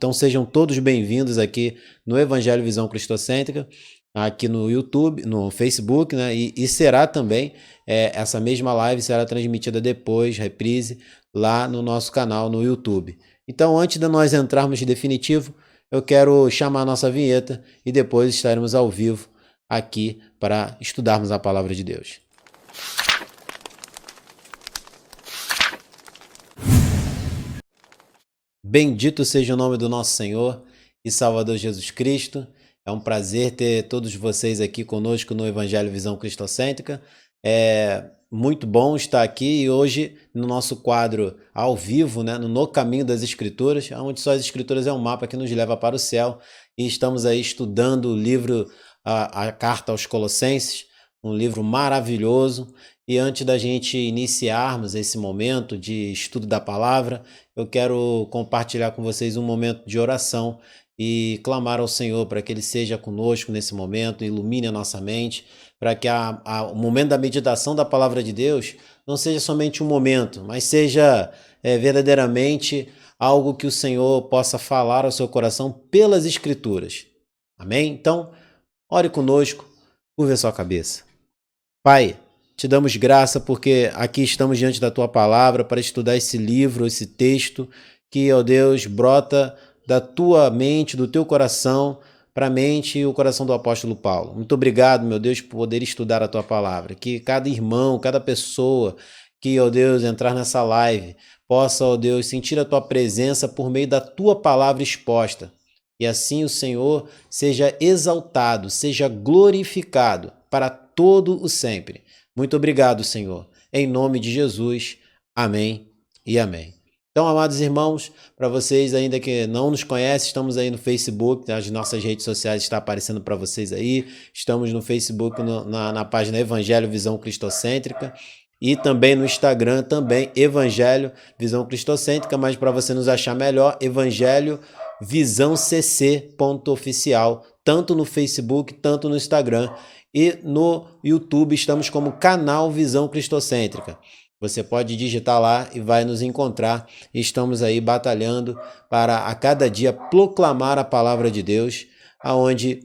Então sejam todos bem-vindos aqui no Evangelho Visão Cristocêntrica, aqui no YouTube, no Facebook, né? E será também, essa mesma live será transmitida depois, reprise, lá no nosso canal no YouTube. Então, antes de nós entrarmos de definitivo, eu quero chamar a nossa vinheta e depois estaremos ao vivo aqui para estudarmos a palavra de Deus. Bendito seja o nome do nosso Senhor e Salvador Jesus Cristo. É um prazer ter todos vocês aqui conosco no Evangelho Visão Cristocêntrica. É muito bom estar aqui e hoje no nosso quadro ao vivo, né, no Caminho das Escrituras, onde só as Escrituras é um mapa que nos leva para o céu, e estamos aí estudando o livro, a Carta aos Colossenses, um livro maravilhoso. E antes da gente iniciarmos esse momento de estudo da palavra, eu quero compartilhar com vocês um momento de oração e clamar ao Senhor para que Ele seja conosco nesse momento, ilumine a nossa mente, para que o momento da meditação da palavra de Deus não seja somente um momento, mas seja verdadeiramente algo que o Senhor possa falar ao seu coração pelas Escrituras. Amém? Então, ore conosco, curve a sua cabeça. Pai, te damos graça porque aqui estamos diante da Tua palavra para estudar esse livro, esse texto que, ó Deus, brota da Tua mente, do Teu coração para a mente e o coração do apóstolo Paulo. Muito obrigado, meu Deus, por poder estudar a Tua palavra. Que cada irmão, cada pessoa que, ó Deus, entrar nessa live possa, ó Deus, sentir a Tua presença por meio da Tua palavra exposta. E assim o Senhor seja exaltado, seja glorificado para todo o sempre. Muito obrigado, Senhor. Em nome de Jesus. Amém e amém. Então, amados irmãos, para vocês ainda que não nos conhecem, estamos aí no Facebook, as nossas redes sociais estão aparecendo para vocês aí. Estamos no Facebook, na página Evangelho Visão Cristocêntrica, e também no Instagram, também Evangelho Visão Cristocêntrica, mas para você nos achar melhor, Evangelho Visão CC.oficial, tanto no Facebook, tanto no Instagram. E no YouTube estamos como canal Visão Cristocêntrica. Você pode digitar lá e vai nos encontrar. Estamos aí batalhando para a cada dia proclamar a palavra de Deus, aonde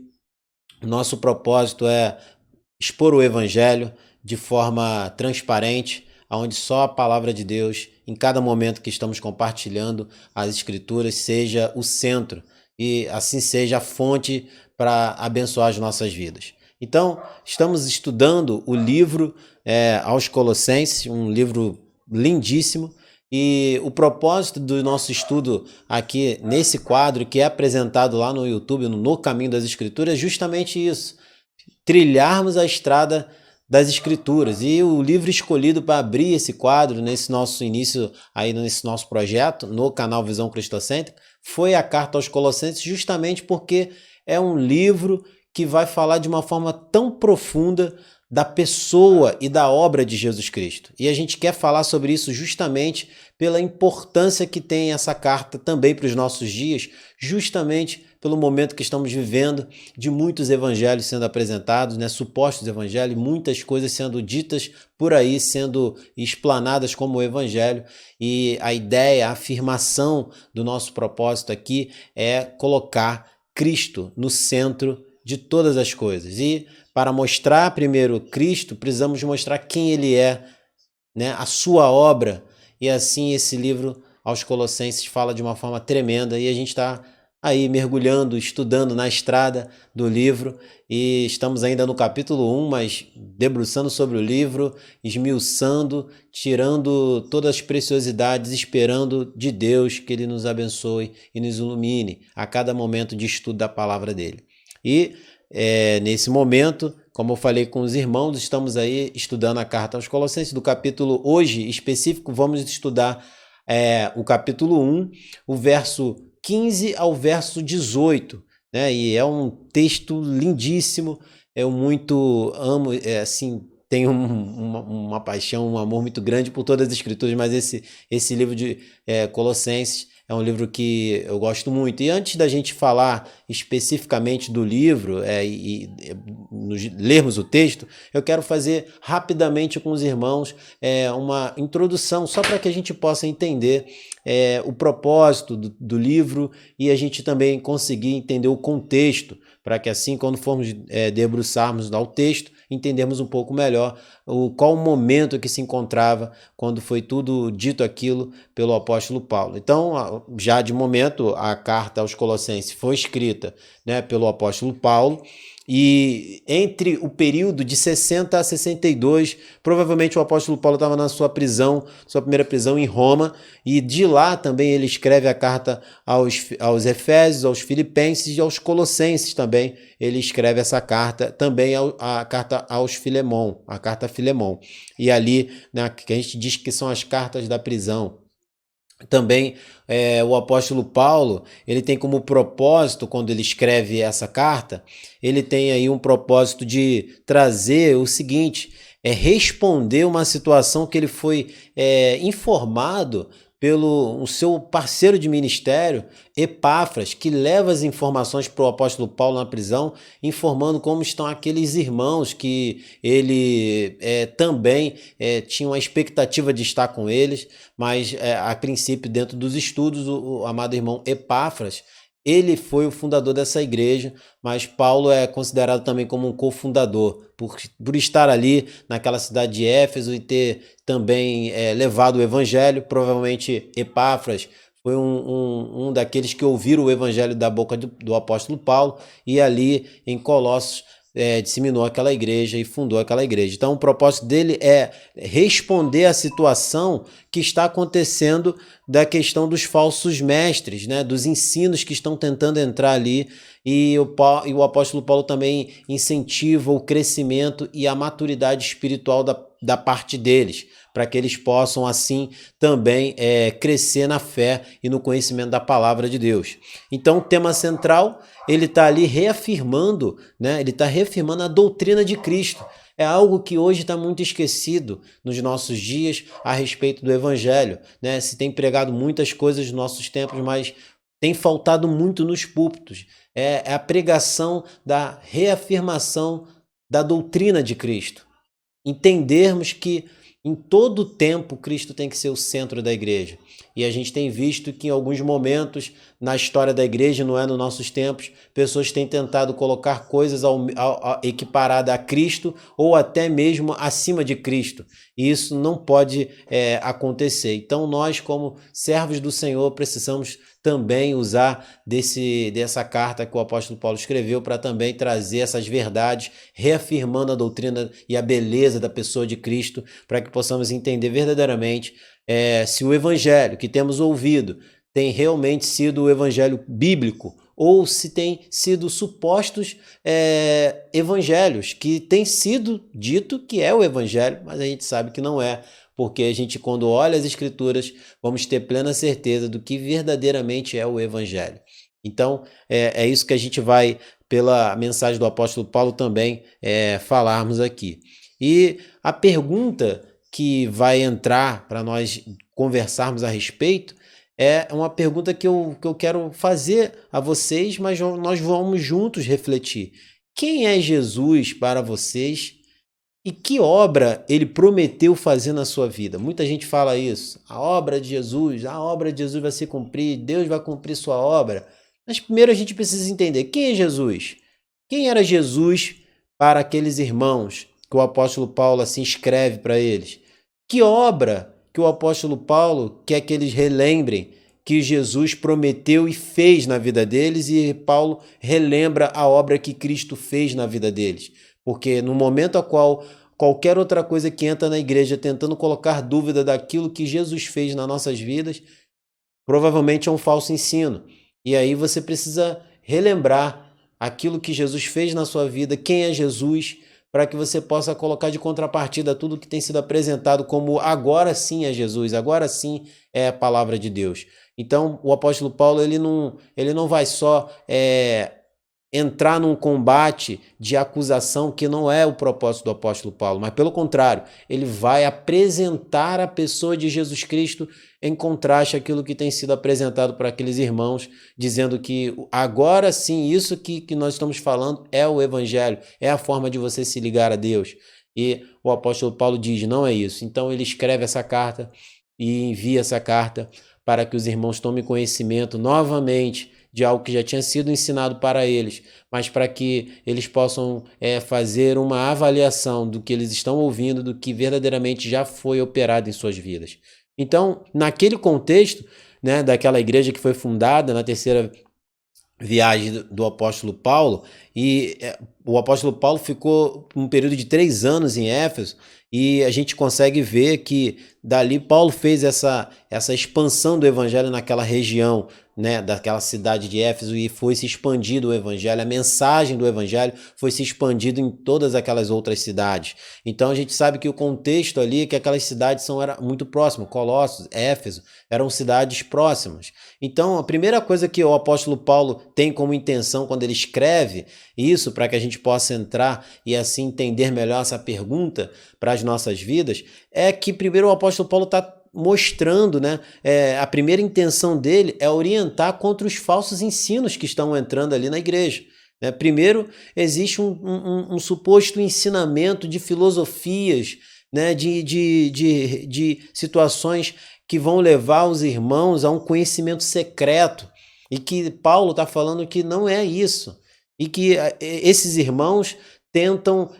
nosso propósito é expor o Evangelho de forma transparente, aonde só a palavra de Deus, em cada momento que estamos compartilhando as Escrituras, seja o centro e assim seja a fonte para abençoar as nossas vidas. Então, estamos estudando o livro aos Colossenses, um livro lindíssimo, e o propósito do nosso estudo aqui nesse quadro que é apresentado lá no YouTube, no Caminho das Escrituras, é justamente isso, trilharmos a estrada das Escrituras. E o livro escolhido para abrir esse quadro, nesse nosso início, aí nesse nosso projeto, no canal Visão Cristocêntrica, foi a Carta aos Colossenses, justamente porque é um livro que vai falar de uma forma tão profunda da pessoa e da obra de Jesus Cristo. E a gente quer falar sobre isso justamente pela importância que tem essa carta também para os nossos dias, justamente pelo momento que estamos vivendo, de muitos evangelhos sendo apresentados, né, supostos evangelhos, muitas coisas sendo ditas por aí, sendo explanadas como evangelho, e a ideia, a afirmação do nosso propósito aqui é colocar Cristo no centro de todas as coisas. E para mostrar primeiro Cristo, precisamos mostrar quem Ele é, né? A sua obra. E assim esse livro aos Colossenses fala de uma forma tremenda, e a gente está aí mergulhando, estudando na estrada do livro, e estamos ainda no capítulo 1, mas debruçando sobre o livro, esmiuçando, tirando todas as preciosidades, esperando de Deus que Ele nos abençoe e nos ilumine a cada momento de estudo da palavra dEle. E nesse momento, como eu falei com os irmãos, estamos aí estudando a carta aos Colossenses, do capítulo, hoje específico, vamos estudar o capítulo 1, o verso 15 ao verso 18, né? E é um texto lindíssimo, eu muito amo, assim, tenho uma paixão, um amor muito grande por todas as escrituras, mas esse livro de Colossenses é um livro que eu gosto muito. E antes da gente falar especificamente do livro lermos o texto, eu quero fazer rapidamente com os irmãos uma introdução, só para que a gente possa entender o propósito do livro e a gente também conseguir entender o contexto, para que assim, quando formos debruçarmos ao texto, entendermos um pouco melhor qual o momento que se encontrava quando foi tudo dito aquilo pelo apóstolo Paulo. Então, já de momento, a carta aos Colossenses foi escrita, né, pelo apóstolo Paulo, e entre o período de 60 a 62, provavelmente o apóstolo Paulo estava na sua prisão, sua primeira prisão em Roma, e de lá também ele escreve a carta aos Efésios, aos Filipenses e aos Colossenses também. Ele escreve essa carta, também a carta aos Filemon, a carta a Filemon. E ali, né, que a gente diz que são as cartas da prisão. Também o apóstolo Paulo, ele tem como propósito, quando ele escreve essa carta, ele tem aí um propósito de trazer o seguinte, responder uma situação que ele foi informado pelo seu parceiro de ministério, Epáfras, que leva as informações para o apóstolo Paulo na prisão, informando como estão aqueles irmãos que ele também tinha uma expectativa de estar com eles, mas a princípio, dentro dos estudos, o amado irmão Epáfras, ele foi o fundador dessa igreja, mas Paulo é considerado também como um cofundador, por estar ali naquela cidade de Éfeso e ter também levado o evangelho. Provavelmente Epáfras foi um daqueles que ouviram o evangelho da boca do apóstolo Paulo, e ali em Colossos disseminou aquela igreja e fundou aquela igreja. Então o propósito dele é responder à situação que está acontecendo da questão dos falsos mestres, né, dos ensinos que estão tentando entrar ali, e o apóstolo Paulo também incentiva o crescimento e a maturidade espiritual da parte deles, para que eles possam assim também crescer na fé e no conhecimento da palavra de Deus. Então o tema central, ele está ali reafirmando, né? Ele está reafirmando a doutrina de Cristo. É algo que hoje está muito esquecido nos nossos dias a respeito do evangelho, né? Se tem pregado muitas coisas nos nossos tempos, mas tem faltado muito nos púlpitos. É a pregação da reafirmação da doutrina de Cristo. Entendermos que em todo tempo Cristo tem que ser o centro da igreja. E a gente tem visto que em alguns momentos na história da igreja, não é nos nossos tempos, pessoas têm tentado colocar coisas equiparadas a Cristo ou até mesmo acima de Cristo. E isso não pode acontecer. Então nós, como servos do Senhor, precisamos também usar dessa carta que o apóstolo Paulo escreveu para também trazer essas verdades, reafirmando a doutrina e a beleza da pessoa de Cristo, para que possamos entender verdadeiramente se o evangelho que temos ouvido tem realmente sido o evangelho bíblico, ou se tem sido supostos evangelhos, que tem sido dito que é o evangelho, mas a gente sabe que não é, porque a gente, quando olha as escrituras, vamos ter plena certeza do que verdadeiramente é o evangelho. Então, é isso que a gente vai, pela mensagem do apóstolo Paulo também, falarmos aqui. E a pergunta que vai entrar para nós conversarmos a respeito é uma pergunta que eu quero fazer a vocês, mas nós vamos juntos refletir. Quem é Jesus para vocês e que obra ele prometeu fazer na sua vida? Muita gente fala isso. A obra de Jesus vai se cumprir, Deus vai cumprir sua obra. Mas primeiro a gente precisa entender quem é Jesus. Quem era Jesus para aqueles irmãos que o apóstolo Paulo assim escreve para eles? Que obra que o apóstolo Paulo quer que eles relembrem que Jesus prometeu e fez na vida deles, e Paulo relembra a obra que Cristo fez na vida deles? Porque no momento a qual qualquer outra coisa que entra na igreja tentando colocar dúvida daquilo que Jesus fez nas nossas vidas, provavelmente é um falso ensino. E aí você precisa relembrar aquilo que Jesus fez na sua vida, quem é Jesus, para que você possa colocar de contrapartida tudo que tem sido apresentado como agora sim é Jesus, agora sim é a palavra de Deus. Então, o apóstolo Paulo ele não vai só entrar num combate de acusação que não é o propósito do apóstolo Paulo, mas pelo contrário, ele vai apresentar a pessoa de Jesus Cristo em contraste àquilo que tem sido apresentado para aqueles irmãos, dizendo que agora sim, isso que nós estamos falando é o evangelho, é a forma de você se ligar a Deus. E o apóstolo Paulo diz, não é isso. Então ele escreve essa carta e envia essa carta para que os irmãos tomem conhecimento novamente de algo que já tinha sido ensinado para eles, mas para que eles possam fazer uma avaliação do que eles estão ouvindo, do que verdadeiramente já foi operado em suas vidas. Então, naquele contexto, né, daquela igreja que foi fundada na terceira viagem do apóstolo Paulo, e o apóstolo Paulo ficou um período de 3 anos em Éfeso, e a gente consegue ver que dali Paulo fez essa expansão do evangelho naquela região, né, daquela cidade de Éfeso, e foi se expandindo o evangelho, a mensagem do evangelho foi se expandindo em todas aquelas outras cidades. Então a gente sabe que o contexto ali é que aquelas cidades era muito próximas, Colossos, Éfeso, eram cidades próximas. Então a primeira coisa que o apóstolo Paulo tem como intenção quando ele escreve isso, para que a gente possa entrar e assim entender melhor essa pergunta para as nossas vidas, é que primeiro o apóstolo Paulo está mostrando, né, a primeira intenção dele é orientar contra os falsos ensinos que estão entrando ali na igreja. Né? Primeiro, existe um suposto ensinamento de filosofias, né, de situações que vão levar os irmãos a um conhecimento secreto, e que Paulo está falando que não é isso, e que esses irmãos tentam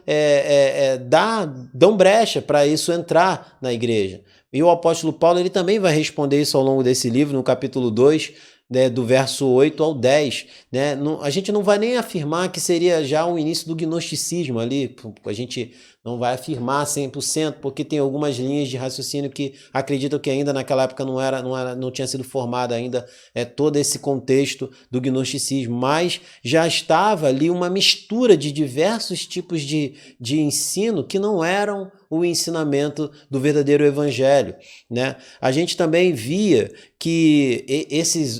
dão brecha para isso entrar na igreja. E o apóstolo Paulo ele também vai responder isso ao longo desse livro, no capítulo 2, né, do verso 8 ao 10. Né? A gente não vai nem afirmar que seria já o início do gnosticismo ali, a gente não vai afirmar 100%, porque tem algumas linhas de raciocínio que acreditam que ainda naquela época não tinha sido formado ainda todo esse contexto do gnosticismo, mas já estava ali uma mistura de diversos tipos de ensino que não eram o ensinamento do verdadeiro evangelho. Né? A gente também via que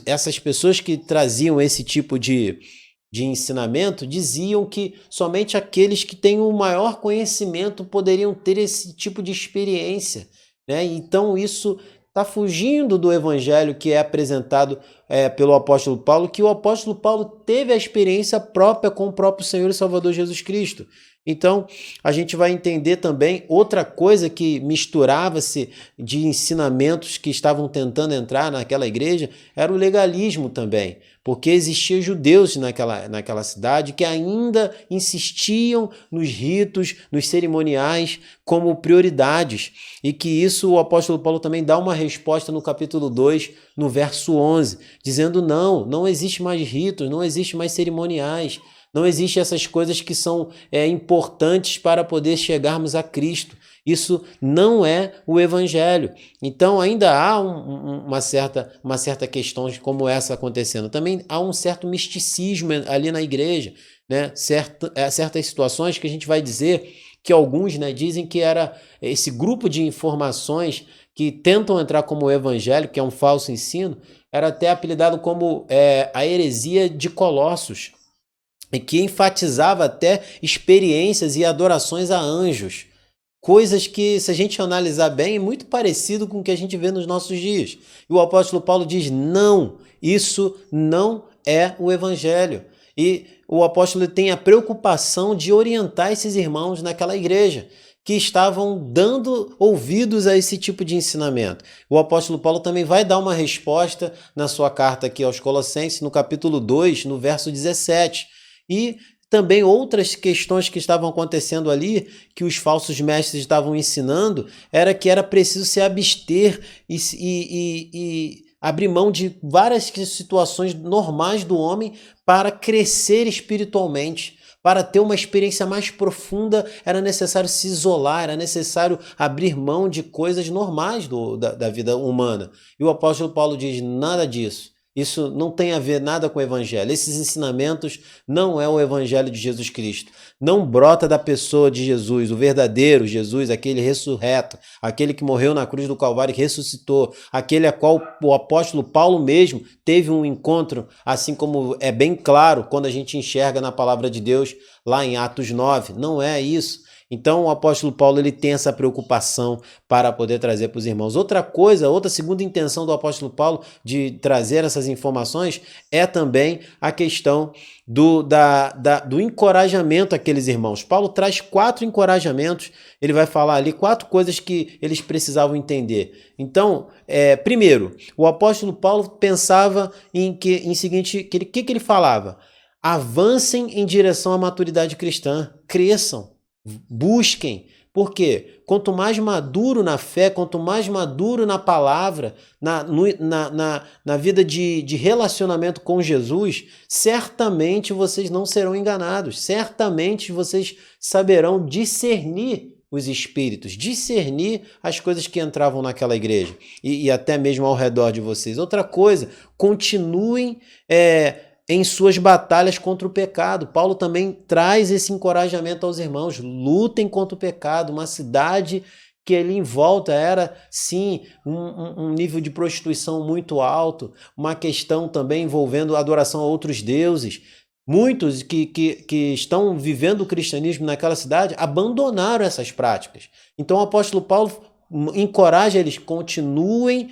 essas pessoas que traziam esse tipo de ensinamento diziam que somente aqueles que têm o maior conhecimento poderiam ter esse tipo de experiência. Né? Então isso está fugindo do evangelho que é apresentado pelo apóstolo Paulo, que o apóstolo Paulo teve a experiência própria com o próprio Senhor e Salvador Jesus Cristo. Então, a gente vai entender também outra coisa que misturava-se de ensinamentos que estavam tentando entrar naquela igreja, era o legalismo também, porque existiam judeus naquela cidade que ainda insistiam nos ritos, nos cerimoniais como prioridades, e que isso o apóstolo Paulo também dá uma resposta no capítulo 2, no verso 11, dizendo não existe mais ritos, não existe mais cerimoniais, não existem essas coisas que são importantes para poder chegarmos a Cristo. Isso não é o evangelho. Então ainda há uma certa questão como essa acontecendo. Também há um certo misticismo ali na igreja, né? Certas situações que a gente vai dizer que alguns, né, dizem que era esse grupo de informações que tentam entrar como evangelho, que é um falso ensino, era até apelidado como a heresia de Colossos, e que enfatizava até experiências e adorações a anjos. Coisas que, se a gente analisar bem, é muito parecido com o que a gente vê nos nossos dias. E o apóstolo Paulo diz, não, isso não é o evangelho. E o apóstolo tem a preocupação de orientar esses irmãos naquela igreja, que estavam dando ouvidos a esse tipo de ensinamento. O apóstolo Paulo também vai dar uma resposta na sua carta aqui aos Colossenses, no capítulo 2, no verso 17. E também outras questões que estavam acontecendo ali, que os falsos mestres estavam ensinando, era que era preciso se abster e abrir mão de várias situações normais do homem para crescer espiritualmente. Para ter uma experiência mais profunda, era necessário se isolar, era necessário abrir mão de coisas normais da vida humana. E o apóstolo Paulo diz, nada disso. Isso não tem a ver nada com o evangelho. Esses ensinamentos não é o evangelho de Jesus Cristo. Não brota da pessoa de Jesus, o verdadeiro Jesus, aquele ressurreto, aquele que morreu na cruz do Calvário e ressuscitou, aquele a qual o apóstolo Paulo mesmo teve um encontro, assim como é bem claro quando a gente enxerga na palavra de Deus lá em Atos 9. Não é isso. Então o apóstolo Paulo ele tem essa preocupação para poder trazer para os irmãos. Outra coisa, outra segunda intenção do apóstolo Paulo de trazer essas informações é também a questão do encorajamento àqueles irmãos. Paulo traz 4 encorajamentos, ele vai falar ali 4 coisas que eles precisavam entender. Então, primeiro, o apóstolo Paulo pensava em seguinte, que ele falava? Avancem em direção à maturidade cristã, cresçam. Busquem, porque quanto mais maduro na fé, quanto mais maduro na palavra, na vida de relacionamento com Jesus, certamente vocês não serão enganados, certamente vocês saberão discernir os espíritos, discernir as coisas que entravam naquela igreja e até mesmo ao redor de vocês. Outra coisa, continuem em suas batalhas contra o pecado. Paulo também traz esse encorajamento aos irmãos. Lutem contra o pecado. Uma cidade que ali em volta era, sim, um nível de prostituição muito alto, uma questão também envolvendo adoração a outros deuses. Muitos que estão vivendo o cristianismo naquela cidade abandonaram essas práticas. Então o apóstolo Paulo encoraja eles, continuem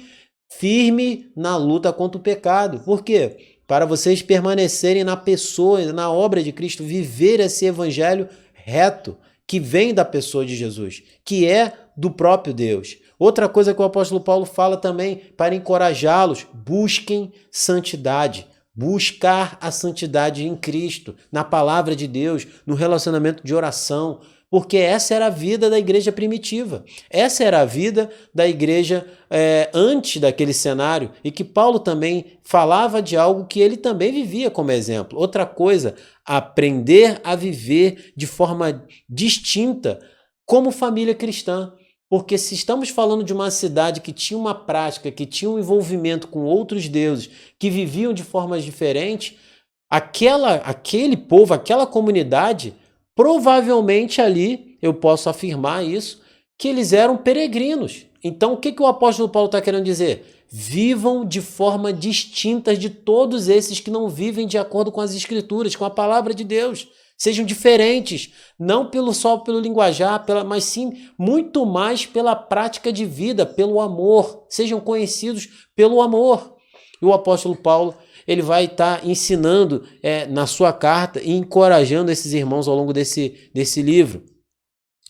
firme na luta contra o pecado. Por quê? Para vocês permanecerem na pessoa, na obra de Cristo, viver esse evangelho reto, que vem da pessoa de Jesus, que é do próprio Deus. Outra coisa que o apóstolo Paulo fala também, para encorajá-los, busquem santidade. Buscar a santidade em Cristo, na palavra de Deus, no relacionamento de oração, porque essa era a vida da igreja primitiva. Essa era a vida da igreja antes daquele cenário e que Paulo também falava de algo que ele também vivia como exemplo. Outra coisa, aprender a viver de forma distinta como família cristã. Porque se estamos falando de uma cidade que tinha uma prática, que tinha um envolvimento com outros deuses, que viviam de formas diferentes, aquele povo, aquela comunidade, provavelmente ali, eu posso afirmar isso, que eles eram peregrinos. Então o que o apóstolo Paulo está querendo dizer? Vivam de forma distinta de todos esses que não vivem de acordo com as escrituras, com a palavra de Deus. Sejam diferentes, não só pelo linguajar, mas sim muito mais pela prática de vida, pelo amor. Sejam conhecidos pelo amor. E o apóstolo Paulo ele vai estar ensinando na sua carta e encorajando esses irmãos ao longo desse livro.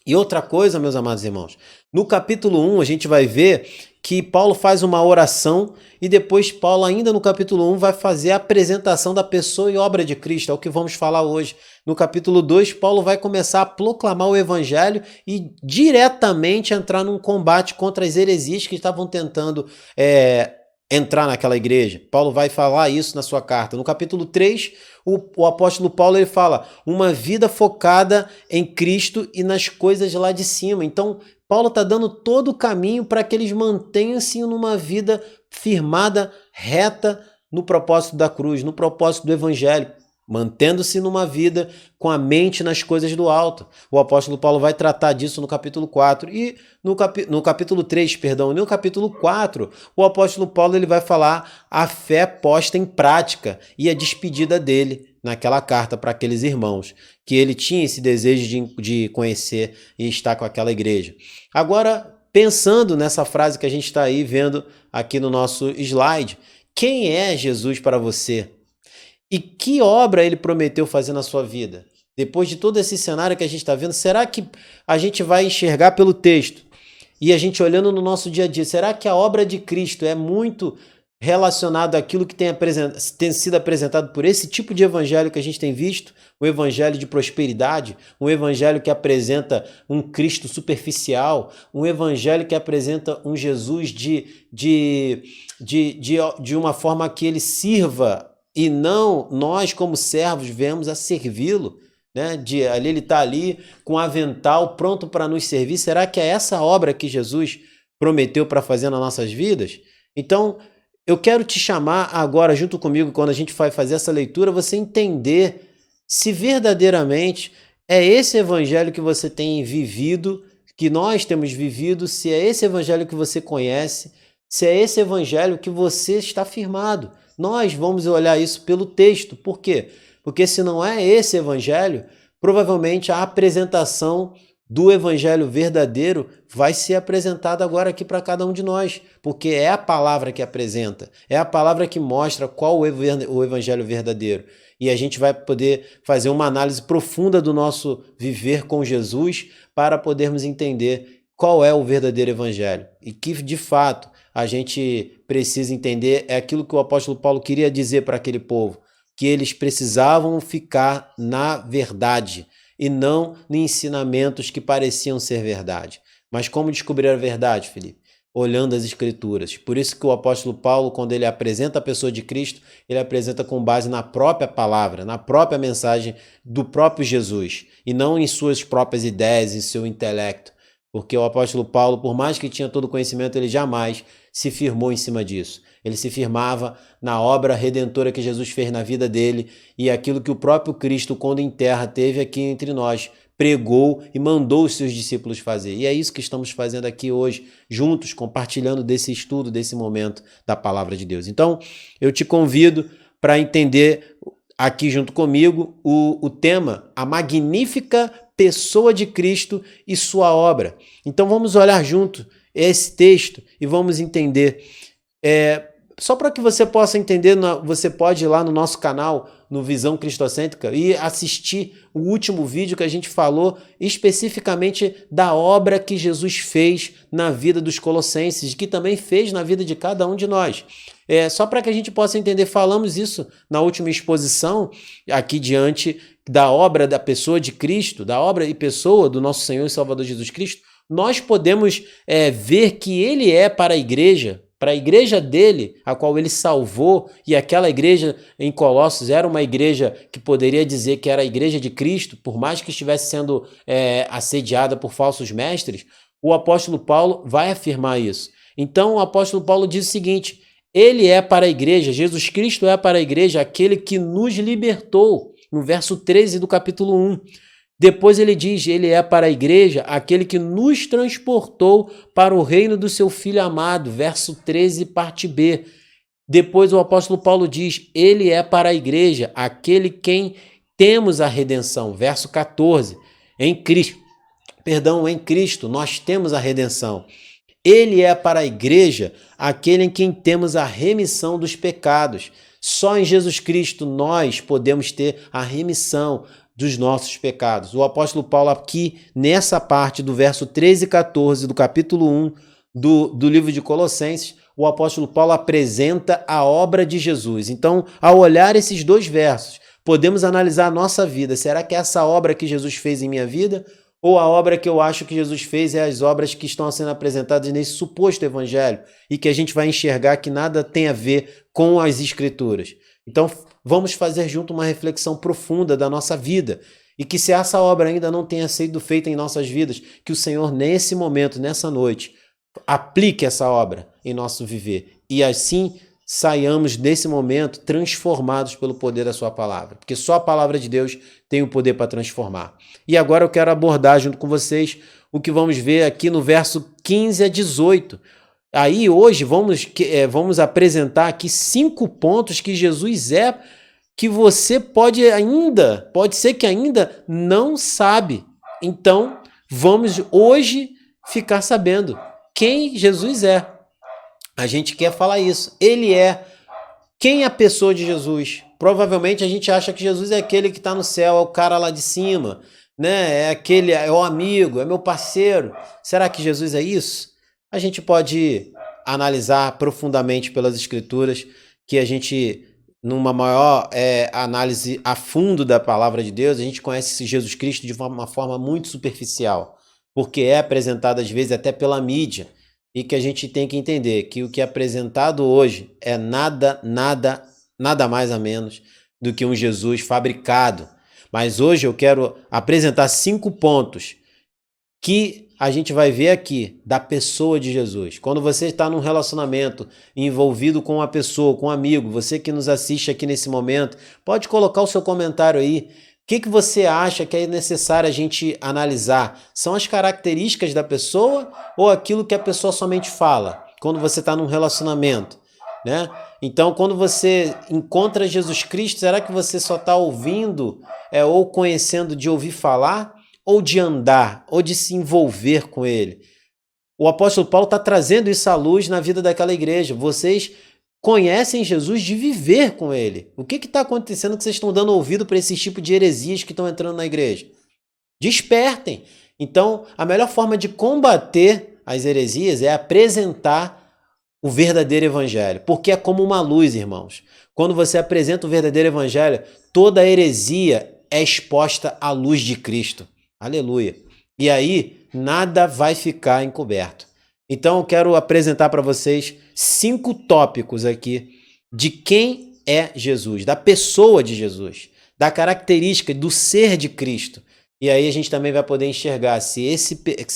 E outra coisa, meus amados irmãos, no capítulo 1 a gente vai ver que Paulo faz uma oração e depois Paulo, ainda no capítulo 1, vai fazer a apresentação da pessoa e obra de Cristo, é o que vamos falar hoje. No capítulo 2, Paulo vai começar a proclamar o evangelho e diretamente entrar num combate contra as heresias que estavam tentando entrar naquela igreja. Paulo vai falar isso na sua carta. No capítulo 3, o apóstolo Paulo ele fala uma vida focada em Cristo e nas coisas lá de cima. Então, Paulo está dando todo o caminho para que eles mantenham-se numa vida firmada, reta, no propósito da cruz, no propósito do evangelho, mantendo-se numa vida com a mente nas coisas do alto. O apóstolo Paulo vai tratar disso no capítulo 4 e no capítulo 3, perdão, e no capítulo 4, o apóstolo Paulo ele vai falar a fé posta em prática e a despedida dele naquela carta para aqueles irmãos, que ele tinha esse desejo de conhecer e estar com aquela igreja. Agora, pensando nessa frase que a gente está aí vendo aqui no nosso slide, quem é Jesus para você? E que obra ele prometeu fazer na sua vida? Depois de todo esse cenário que a gente está vendo, será que a gente vai enxergar pelo texto? E a gente olhando no nosso dia a dia, será que a obra de Cristo é muito relacionada àquilo que tem sido apresentado por esse tipo de evangelho que a gente tem visto? Um evangelho de prosperidade, um evangelho que apresenta um Cristo superficial, um evangelho que apresenta um Jesus de uma forma que ele sirva e não nós, como servos, viemos a servi-lo, né? Ali ele está ali com um avental pronto para nos servir. Será que é essa obra que Jesus prometeu para fazer nas nossas vidas? Então, eu quero te chamar agora, junto comigo, quando a gente vai fazer essa leitura, você entender se verdadeiramente é esse evangelho que você tem vivido, que nós temos vivido, se é esse evangelho que você conhece, se é esse evangelho que você está firmado. Nós vamos olhar isso pelo texto. Por quê? Porque se não é esse evangelho, provavelmente a apresentação do evangelho verdadeiro vai ser apresentada agora aqui para cada um de nós, porque é a palavra que apresenta, é a palavra que mostra qual o evangelho verdadeiro. E a gente vai poder fazer uma análise profunda do nosso viver com Jesus para podermos entender qual é o verdadeiro evangelho. E que, de fato, a gente precisa entender é aquilo que o apóstolo Paulo queria dizer para aquele povo, que eles precisavam ficar na verdade e não em ensinamentos que pareciam ser verdade. Mas como descobrir a verdade, Felipe? Olhando as Escrituras. Por isso que o apóstolo Paulo, quando ele apresenta a pessoa de Cristo, ele apresenta com base na própria palavra, na própria mensagem do próprio Jesus, e não em suas próprias ideias, em seu intelecto. Porque o apóstolo Paulo, por mais que tinha todo o conhecimento, ele jamais se firmou em cima disso. Ele se firmava na obra redentora que Jesus fez na vida dele e aquilo que o próprio Cristo, quando em terra, teve aqui entre nós, pregou e mandou os seus discípulos fazer. E é isso que estamos fazendo aqui hoje, juntos, compartilhando desse estudo, desse momento da palavra de Deus. Então, eu te convido para entender aqui junto comigo o tema, a magnífica pessoa de Cristo e sua obra. Então, vamos olhar junto esse texto e vamos entender. Só para que você possa entender, você pode ir lá no nosso canal, no Visão Cristocêntrica, e assistir o último vídeo que a gente falou especificamente da obra que Jesus fez na vida dos colossenses, que também fez na vida de cada um de nós. Só para que a gente possa entender, falamos isso na última exposição, aqui diante da obra da pessoa de Cristo, da obra e pessoa do nosso Senhor e Salvador Jesus Cristo, nós podemos ver que ele é para a igreja dele, a qual ele salvou, e aquela igreja em Colossos era uma igreja que poderia dizer que era a igreja de Cristo, por mais que estivesse sendo assediada por falsos mestres, o apóstolo Paulo vai afirmar isso. Então o apóstolo Paulo diz o seguinte, ele é para a igreja, Jesus Cristo é para a igreja aquele que nos libertou, no verso 13 do capítulo 1. Depois ele diz, ele é para a igreja aquele que nos transportou para o reino do seu Filho amado, verso 13, parte B. Depois o apóstolo Paulo diz, ele é para a igreja aquele quem temos a redenção, verso 14. Em Cristo nós temos a redenção. Ele é para a igreja aquele em quem temos a remissão dos pecados. Só em Jesus Cristo nós podemos ter a remissão dos nossos pecados. O apóstolo Paulo aqui, nessa parte do verso 13 e 14 do capítulo 1 do livro de Colossenses, o apóstolo Paulo apresenta a obra de Jesus. Então, ao olhar esses dois versos, podemos analisar a nossa vida. Será que é essa obra que Jesus fez em minha vida? Ou a obra que eu acho que Jesus fez é as obras que estão sendo apresentadas nesse suposto evangelho e que a gente vai enxergar que nada tem a ver com as Escrituras? Então, vamos fazer junto uma reflexão profunda da nossa vida e que se essa obra ainda não tenha sido feita em nossas vidas, que o Senhor nesse momento, nessa noite, aplique essa obra em nosso viver e assim saiamos desse momento transformados pelo poder da sua palavra, porque só a palavra de Deus tem o poder para transformar. E agora eu quero abordar junto com vocês o que vamos ver aqui no verso 15 a 18. Aí hoje vamos apresentar aqui 5 pontos que Jesus é, que você pode ser que ainda não sabe. Então, vamos hoje ficar sabendo quem Jesus é. A gente quer falar isso. Ele é. Quem é a pessoa de Jesus? Provavelmente a gente acha que Jesus é aquele que está no céu, é o cara lá de cima, né? É o amigo, é meu parceiro. Será que Jesus é isso? A gente pode analisar profundamente pelas Escrituras, que a gente, numa maior análise a fundo da palavra de Deus, a gente conhece Jesus Cristo de uma forma muito superficial, porque é apresentado às vezes até pela mídia, e que a gente tem que entender que o que é apresentado hoje é nada mais a menos do que um Jesus fabricado. Mas hoje eu quero apresentar 5 pontos que a gente vai ver aqui da pessoa de Jesus. Quando você está num relacionamento envolvido com uma pessoa, com um amigo, você que nos assiste aqui nesse momento, pode colocar o seu comentário aí. O que você acha que é necessário a gente analisar? São as características da pessoa ou aquilo que a pessoa somente fala? Quando você está num relacionamento, né? Então, quando você encontra Jesus Cristo, será que você só está ouvindo ou conhecendo de ouvir falar? Ou de andar, ou de se envolver com ele? O apóstolo Paulo está trazendo isso à luz na vida daquela igreja. Vocês conhecem Jesus de viver com ele. O que está acontecendo que vocês estão dando ouvido para esse tipo de heresias que estão entrando na igreja? Despertem. Então, a melhor forma de combater as heresias é apresentar o verdadeiro evangelho, porque é como uma luz, irmãos. Quando você apresenta o verdadeiro evangelho, toda heresia é exposta à luz de Cristo. Aleluia. E aí, nada vai ficar encoberto. Então, eu quero apresentar para vocês 5 tópicos aqui de quem é Jesus, da pessoa de Jesus, da característica do ser de Cristo. E aí a gente também vai poder enxergar se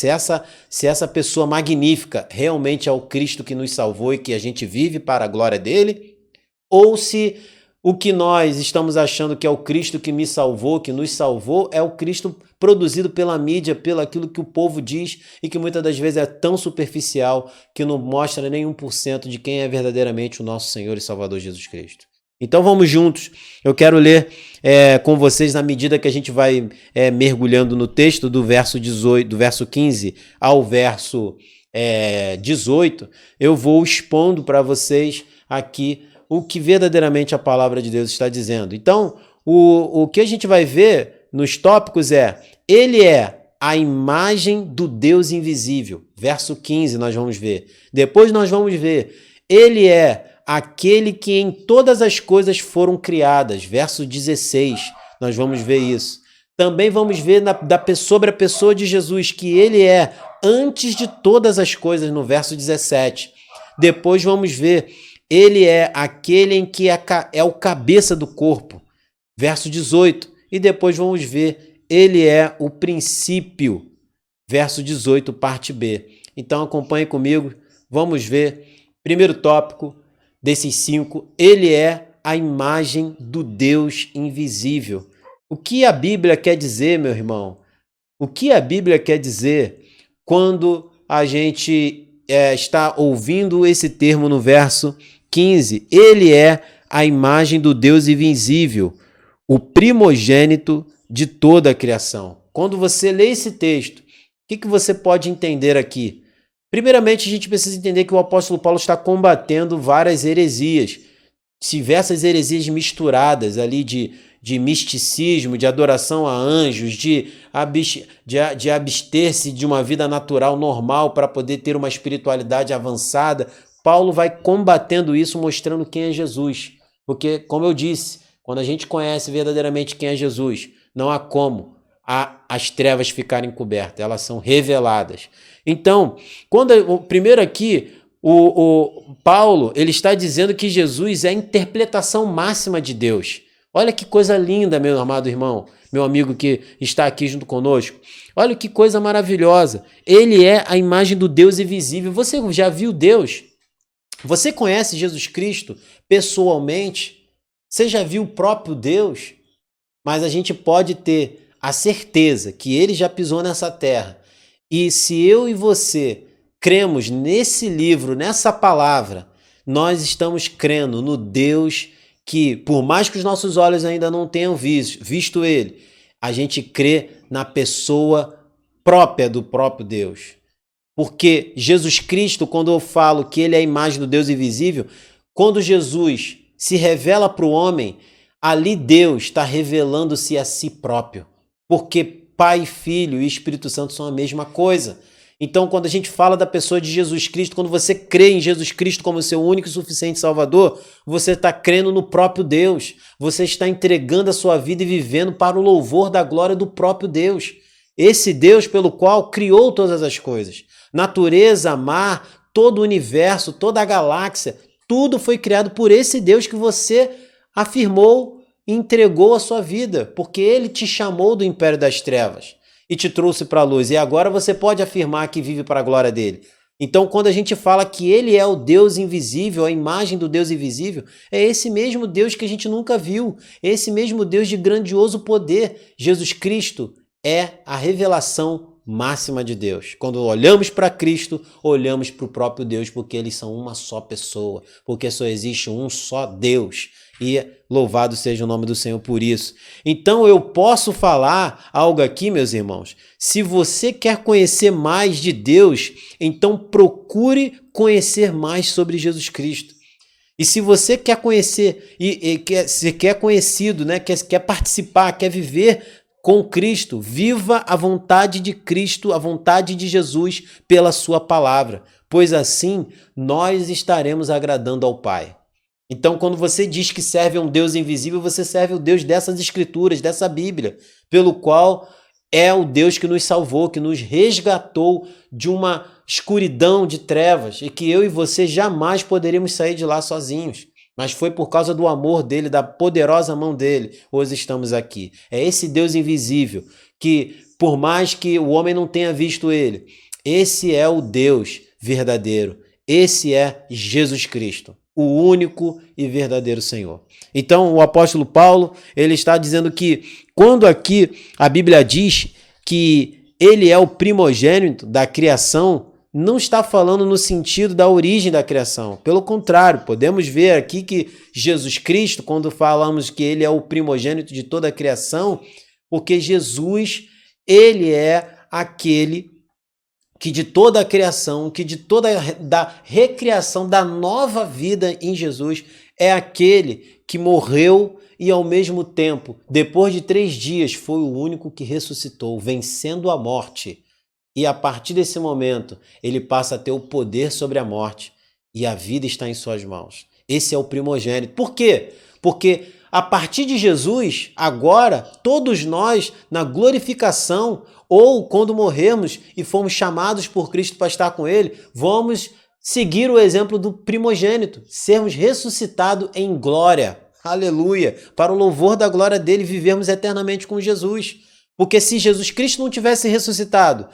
essa pessoa magnífica realmente é o Cristo que nos salvou e que a gente vive para a glória dele, ou se o que nós estamos achando que é o Cristo que me salvou, que nos salvou, é o Cristo produzido pela mídia, pelo aquilo que o povo diz e que muitas das vezes é tão superficial que não mostra nem 1% de quem é verdadeiramente o nosso Senhor e Salvador Jesus Cristo. Então vamos juntos, eu quero ler com vocês na medida que a gente vai mergulhando no texto do verso 18, do verso 15 ao verso 18, eu vou expondo para vocês aqui o que verdadeiramente a palavra de Deus está dizendo. Então, o que a gente vai ver nos tópicos ele é a imagem do Deus invisível. Verso 15 nós vamos ver. Depois nós vamos ver, ele é aquele que em todas as coisas foram criadas. Verso 16, nós vamos ver isso. Também vamos ver sobre a pessoa de Jesus, que ele é antes de todas as coisas, no verso 17. Depois vamos ver, ele é aquele em que é o cabeça do corpo. Verso 18. E depois vamos ver, ele é o princípio. Verso 18, parte B. Então acompanhe comigo, vamos ver. Primeiro tópico desses 5, ele é a imagem do Deus invisível. O que a Bíblia quer dizer, meu irmão? O que a Bíblia quer dizer quando a gente está ouvindo esse termo no verso 15? Ele é a imagem do Deus invisível, o primogênito de toda a criação. Quando você lê esse texto, o que você pode entender aqui? Primeiramente, a gente precisa entender que o apóstolo Paulo está combatendo várias heresias, diversas heresias misturadas ali de misticismo, de adoração a anjos, de abster-se de uma vida natural normal para poder ter uma espiritualidade avançada. Paulo vai combatendo isso, mostrando quem é Jesus. Porque, como eu disse, quando a gente conhece verdadeiramente quem é Jesus, não há como as trevas ficarem cobertas, elas são reveladas. Então, primeiro aqui, o Paulo ele está dizendo que Jesus é a interpretação máxima de Deus. Olha que coisa linda, meu amado irmão, meu amigo que está aqui junto conosco. Olha que coisa maravilhosa. Ele é a imagem do Deus invisível. Você já viu Deus? Você conhece Jesus Cristo pessoalmente? Você já viu o próprio Deus? Mas a gente pode ter a certeza que ele já pisou nessa terra. E se eu e você cremos nesse livro, nessa palavra, nós estamos crendo no Deus que, por mais que os nossos olhos ainda não tenham visto ele, a gente crê na pessoa própria do próprio Deus. Porque Jesus Cristo, quando eu falo que ele é a imagem do Deus invisível, quando Jesus se revela para o homem, ali Deus está revelando-se a si próprio. Porque Pai, Filho e Espírito Santo são a mesma coisa. Então, quando a gente fala da pessoa de Jesus Cristo, quando você crê em Jesus Cristo como seu único e suficiente Salvador, você está crendo no próprio Deus. Você está entregando a sua vida e vivendo para o louvor da glória do próprio Deus. Esse Deus pelo qual criou todas as coisas. Natureza, mar, todo o universo, toda a galáxia, tudo foi criado por esse Deus que você afirmou e entregou a sua vida, porque ele te chamou do império das trevas. e te trouxe para a luz. E agora você pode afirmar que vive para a glória dele. Então, quando a gente fala que ele é o Deus invisível, a imagem do Deus invisível, é esse mesmo Deus que a gente nunca viu, esse mesmo Deus de grandioso poder. Jesus Cristo é a revelação máxima de Deus. Quando olhamos para Cristo, olhamos para o próprio Deus, porque eles são uma só pessoa, porque só existe um só Deus. E louvado seja o nome do Senhor por isso. Então eu posso falar algo aqui, meus irmãos. Se você quer conhecer mais de Deus, então procure conhecer mais sobre Jesus Cristo. E se você quer conhecer, se quer conhecido, né, quer participar, quer viver com Cristo, viva a vontade de Cristo, a vontade de Jesus pela sua palavra, pois assim nós estaremos agradando ao Pai. Então, quando você diz que serve a um Deus invisível, você serve o Deus dessas escrituras, dessa Bíblia, pelo qual é o Deus que nos salvou, que nos resgatou de uma escuridão de trevas e que eu e você jamais poderíamos sair de lá sozinhos. Mas foi por causa do amor dele, da poderosa mão dele, hoje estamos aqui. É esse Deus invisível que, por mais que o homem não tenha visto ele, esse é o Deus verdadeiro. Esse é Jesus Cristo, o único e verdadeiro Senhor. Então, o apóstolo Paulo, ele está dizendo que, quando aqui a Bíblia diz que ele é o primogênito da criação, não está falando no sentido da origem da criação. Pelo contrário, podemos ver aqui que Jesus Cristo, quando falamos que ele é o primogênito de toda a criação, porque Jesus, ele é aquele que de toda a criação, que de toda da recriação da nova vida em Jesus, é aquele que morreu e ao mesmo tempo, depois de 3 dias, foi o único que ressuscitou, vencendo a morte. E a partir desse momento, ele passa a ter o poder sobre a morte e a vida está em suas mãos. Esse é o primogênito. Por quê? Porque a partir de Jesus, agora, todos nós, na glorificação, ou quando morrermos e formos chamados por Cristo para estar com ele, vamos seguir o exemplo do primogênito, sermos ressuscitados em glória. Aleluia! Para o louvor da glória dele, vivermos eternamente com Jesus. Porque se Jesus Cristo não tivesse ressuscitado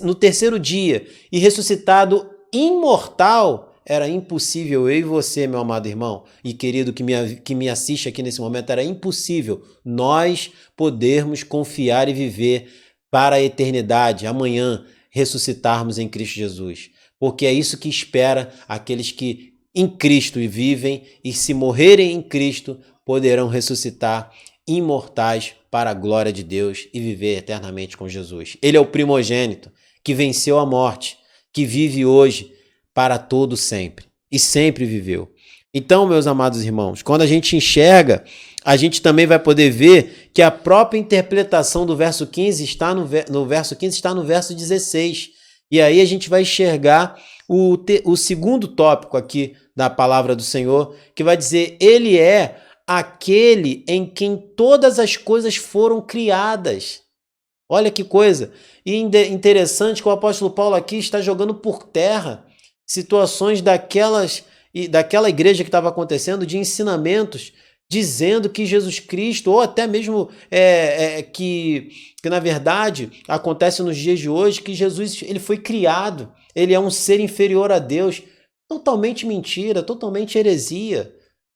no terceiro dia e ressuscitado imortal, era impossível eu e você, meu amado irmão e querido que me assiste aqui nesse momento, era impossível nós podermos confiar e viver para a eternidade, amanhã, ressuscitarmos em Cristo Jesus. Porque é isso que espera aqueles que em Cristo vivem e se morrerem em Cristo, poderão ressuscitar imortais para a glória de Deus e viver eternamente com Jesus. Ele é o primogênito que venceu a morte, que vive hoje para todo sempre e sempre viveu. Então, meus amados irmãos, quando a gente enxerga, a gente também vai poder ver que a própria interpretação do verso 15 está no verso 15, está no verso 16. E aí a gente vai enxergar o segundo tópico aqui da palavra do Senhor, que vai dizer: ele é aquele em quem todas as coisas foram criadas. Olha que coisa! E interessante que o apóstolo Paulo aqui está jogando por terra situações daquela igreja que estava acontecendo, de ensinamentos, dizendo que Jesus Cristo, ou até mesmo que na verdade acontece nos dias de hoje, que Jesus ele foi criado, ele é um ser inferior a Deus. Totalmente mentira, totalmente heresia.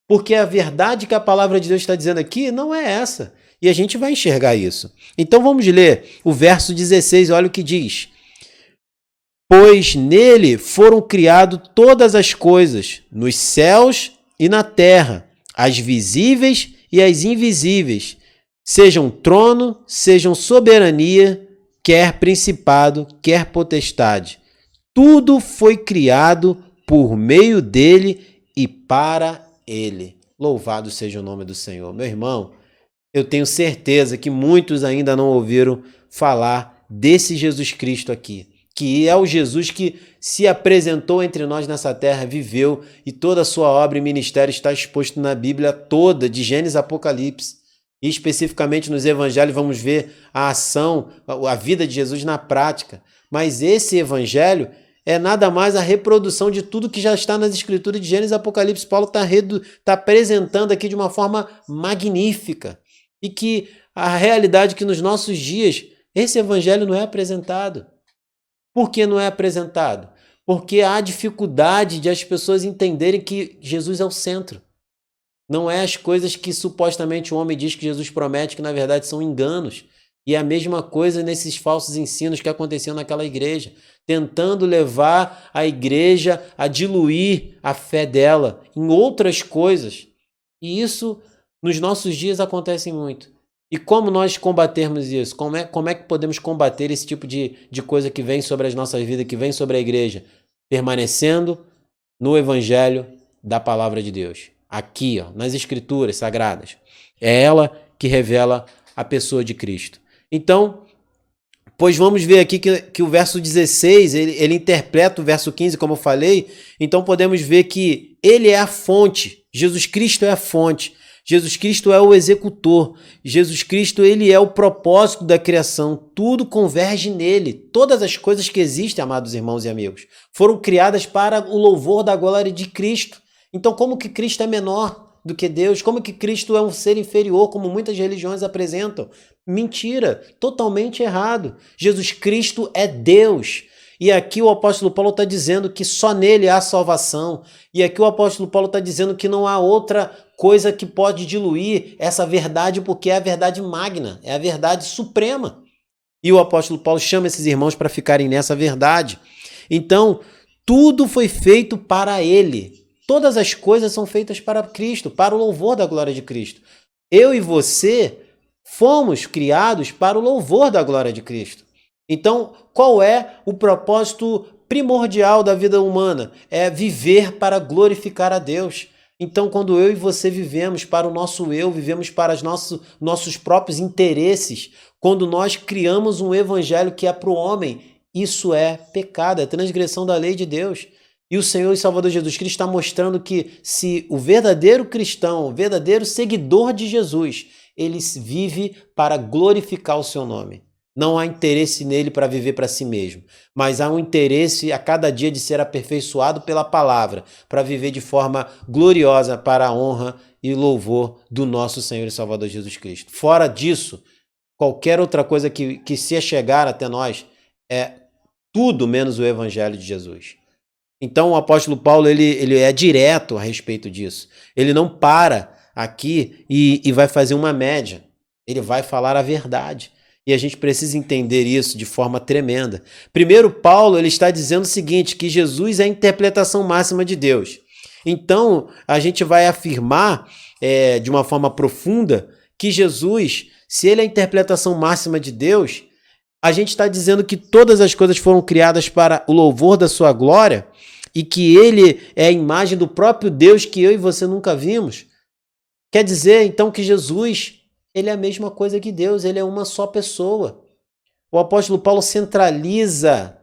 Porque a verdade que a palavra de Deus está dizendo aqui não é essa. E a gente vai enxergar isso. Então vamos ler o verso 16, olha o que diz: pois nele foram criadas todas as coisas, nos céus e na terra, as visíveis e as invisíveis, sejam trono, sejam soberania, quer principado, quer potestade. Tudo foi criado por meio dele e para ele. Louvado seja o nome do Senhor. Meu irmão, eu tenho certeza que muitos ainda não ouviram falar desse Jesus Cristo aqui, que é o Jesus que se apresentou entre nós nessa terra, viveu, e toda a sua obra e ministério está exposto na Bíblia toda, de Gênesis a Apocalipse. E especificamente nos evangelhos vamos ver a ação, a vida de Jesus na prática. Mas esse evangelho é nada mais a reprodução de tudo que já está nas escrituras de Gênesis e Apocalipse. Paulo está apresentando aqui de uma forma magnífica. E que a realidade que nos nossos dias Esse evangelho não é apresentado. Por que não é apresentado? Porque há dificuldade de as pessoas entenderem que Jesus é o centro. Não é as coisas que supostamente o homem diz que Jesus promete, que na verdade são enganos. E é a mesma coisa nesses falsos ensinos que aconteciam naquela igreja, tentando levar a igreja a diluir a fé dela em outras coisas. E isso nos nossos dias acontece muito. E como nós combatermos isso? Como é que podemos combater esse tipo de coisa que vem sobre as nossas vidas, que vem sobre a igreja? Permanecendo no evangelho da palavra de Deus. Aqui, ó, nas escrituras sagradas. É ela que revela a pessoa de Cristo. Então, pois vamos ver aqui que o verso 16, ele interpreta o verso 15, como eu falei. Então podemos ver que ele é a fonte. Jesus Cristo é a fonte. Jesus Cristo é o executor. Jesus Cristo, ele é o propósito da criação. Tudo converge nele. Todas as coisas que existem, amados irmãos e amigos, foram criadas para o louvor da glória de Cristo. Então, como que Cristo é menor do que Deus? Como que Cristo é um ser inferior, como muitas religiões apresentam? Mentira, totalmente errado. Jesus Cristo é Deus. E aqui o apóstolo Paulo está dizendo que só nele há salvação. E aqui o apóstolo Paulo está dizendo que não há outra coisa que pode diluir essa verdade, porque é a verdade magna, é a verdade suprema. E o apóstolo Paulo chama esses irmãos para ficarem nessa verdade. Então, tudo foi feito para ele. Todas as coisas são feitas para Cristo, para o louvor da glória de Cristo. Eu e você fomos criados para o louvor da glória de Cristo. Então, qual é o propósito primordial da vida humana? É viver para glorificar a Deus. Então, quando eu e você vivemos para o nosso eu, vivemos para os nossos próprios interesses, quando nós criamos um evangelho que é para o homem, isso é pecado, é transgressão da lei de Deus. E o Senhor e Salvador Jesus Cristo está mostrando que se o verdadeiro cristão, o verdadeiro seguidor de Jesus, ele vive para glorificar o seu nome. Não há interesse nele para viver para si mesmo, mas há um interesse a cada dia de ser aperfeiçoado pela palavra, para viver de forma gloriosa para a honra e louvor do nosso Senhor e Salvador Jesus Cristo. Fora disso, qualquer outra coisa que se chegar até nós é tudo menos o evangelho de Jesus. Então o apóstolo Paulo ele é direto a respeito disso. Ele não para aqui e vai fazer uma média. Ele vai falar a verdade. E a gente precisa entender isso de forma tremenda. Primeiro, Paulo ele está dizendo o seguinte, que Jesus é a interpretação máxima de Deus. Então, a gente vai afirmar de uma forma profunda que Jesus, se ele é a interpretação máxima de Deus, a gente está dizendo que todas as coisas foram criadas para o louvor da sua glória e que ele é a imagem do próprio Deus que eu e você nunca vimos. Quer dizer, então, que Jesus, ele é a mesma coisa que Deus, ele é uma só pessoa. O apóstolo Paulo centraliza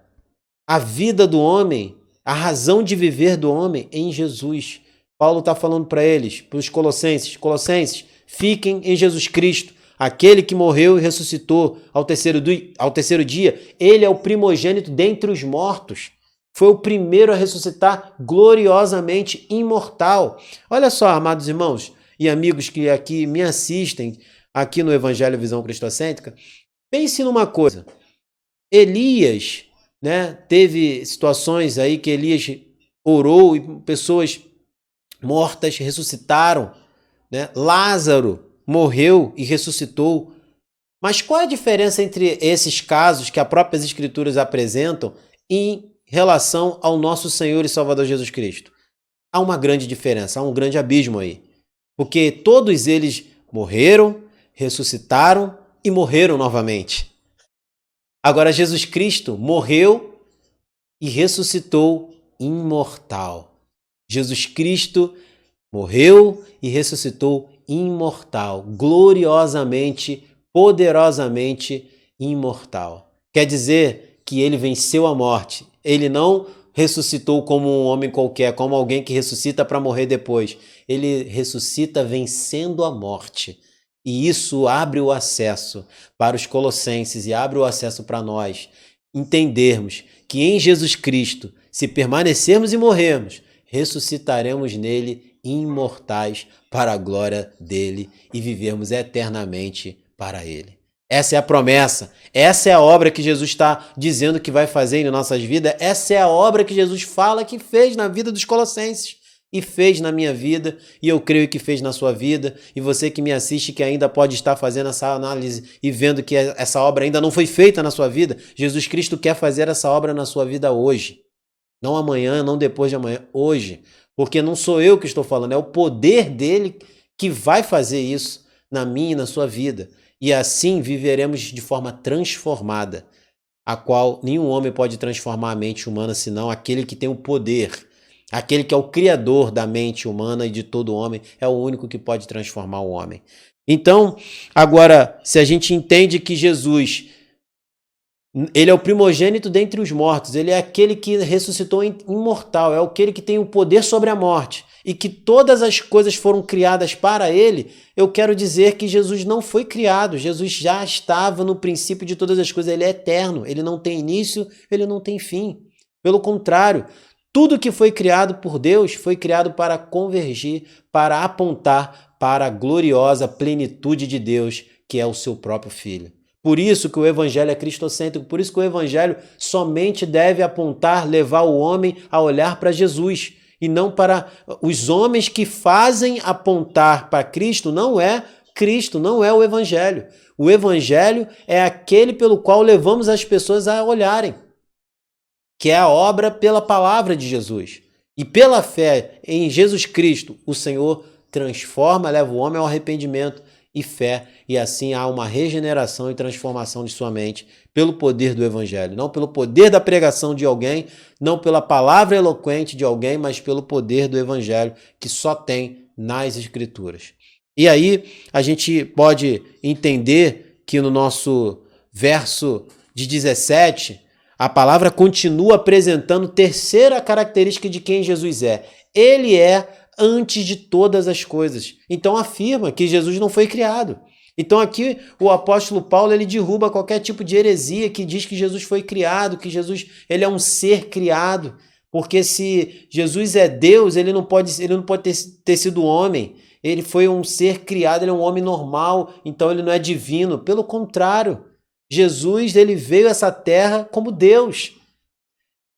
a vida do homem, a razão de viver do homem em Jesus. Paulo está falando para eles, para os Colossenses, fiquem em Jesus Cristo, aquele que morreu e ressuscitou ao terceiro dia. Ele é o primogênito dentre os mortos. Foi o primeiro a ressuscitar gloriosamente imortal. Olha só, amados irmãos e amigos que aqui me assistem, aqui no Evangelho Visão Cristocêntrica, pense numa coisa. Elias, né, teve situações aí que Elias orou e pessoas mortas ressuscitaram, né? Lázaro morreu e ressuscitou. Mas qual é a diferença entre esses casos que as próprias Escrituras apresentam em relação ao nosso Senhor e Salvador Jesus Cristo? Há uma grande diferença, há um grande abismo aí. Porque todos eles morreram, ressuscitaram e morreram novamente. Agora, Jesus Cristo morreu e ressuscitou imortal. Jesus Cristo morreu e ressuscitou imortal, gloriosamente, poderosamente imortal. Quer dizer que ele venceu a morte. Ele não ressuscitou como um homem qualquer, como alguém que ressuscita para morrer depois. Ele ressuscita vencendo a morte. E isso abre o acesso para os colossenses e abre o acesso para nós entendermos que em Jesus Cristo, se permanecermos e morrermos, ressuscitaremos nele imortais para a glória dele e vivermos eternamente para ele. Essa é a promessa. Essa é a obra que Jesus está dizendo que vai fazer em nossas vidas. Essa é a obra que Jesus fala que fez na vida dos colossenses. E fez na minha vida, e eu creio que fez na sua vida. E você que me assiste, que ainda pode estar fazendo essa análise e vendo que essa obra ainda não foi feita na sua vida, Jesus Cristo quer fazer essa obra na sua vida hoje. Não amanhã, não depois de amanhã, hoje. Porque não sou eu que estou falando, é o poder dele que vai fazer isso na minha e na sua vida. E assim viveremos de forma transformada, a qual nenhum homem pode transformar a mente humana, senão aquele que tem o poder. Aquele que é o criador da mente humana e de todo homem é o único que pode transformar o homem. Então, agora, se a gente entende que Jesus, ele é o primogênito dentre os mortos, ele é aquele que ressuscitou imortal, é aquele que tem o poder sobre a morte e que todas as coisas foram criadas para ele, eu quero dizer que Jesus não foi criado, Jesus já estava no princípio de todas as coisas, ele é eterno, ele não tem início, ele não tem fim. Pelo contrário, tudo que foi criado por Deus foi criado para convergir, para apontar para a gloriosa plenitude de Deus, que é o seu próprio Filho. Por isso que o Evangelho é cristocêntrico, por isso que o Evangelho somente deve apontar, levar o homem a olhar para Jesus, e não para os homens que fazem apontar para Cristo, não é Cristo, não é o Evangelho. O Evangelho é aquele pelo qual levamos as pessoas a olharem, que é a obra pela palavra de Jesus. E pela fé em Jesus Cristo, o Senhor transforma, leva o homem ao arrependimento e fé, e assim há uma regeneração e transformação de sua mente pelo poder do Evangelho. Não pelo poder da pregação de alguém, não pela palavra eloquente de alguém, mas pelo poder do Evangelho que só tem nas Escrituras. E aí a gente pode entender que no nosso verso de 17, a palavra continua apresentando terceira característica de quem Jesus é. Ele é antes de todas as coisas. Então afirma que Jesus não foi criado. Então aqui o apóstolo Paulo ele derruba qualquer tipo de heresia que diz que Jesus foi criado, que Jesus ele é um ser criado. Porque se Jesus é Deus, ele não pode ter sido homem. Ele foi um ser criado, ele é um homem normal, então ele não é divino. Pelo contrário, Jesus ele veio a essa terra como Deus.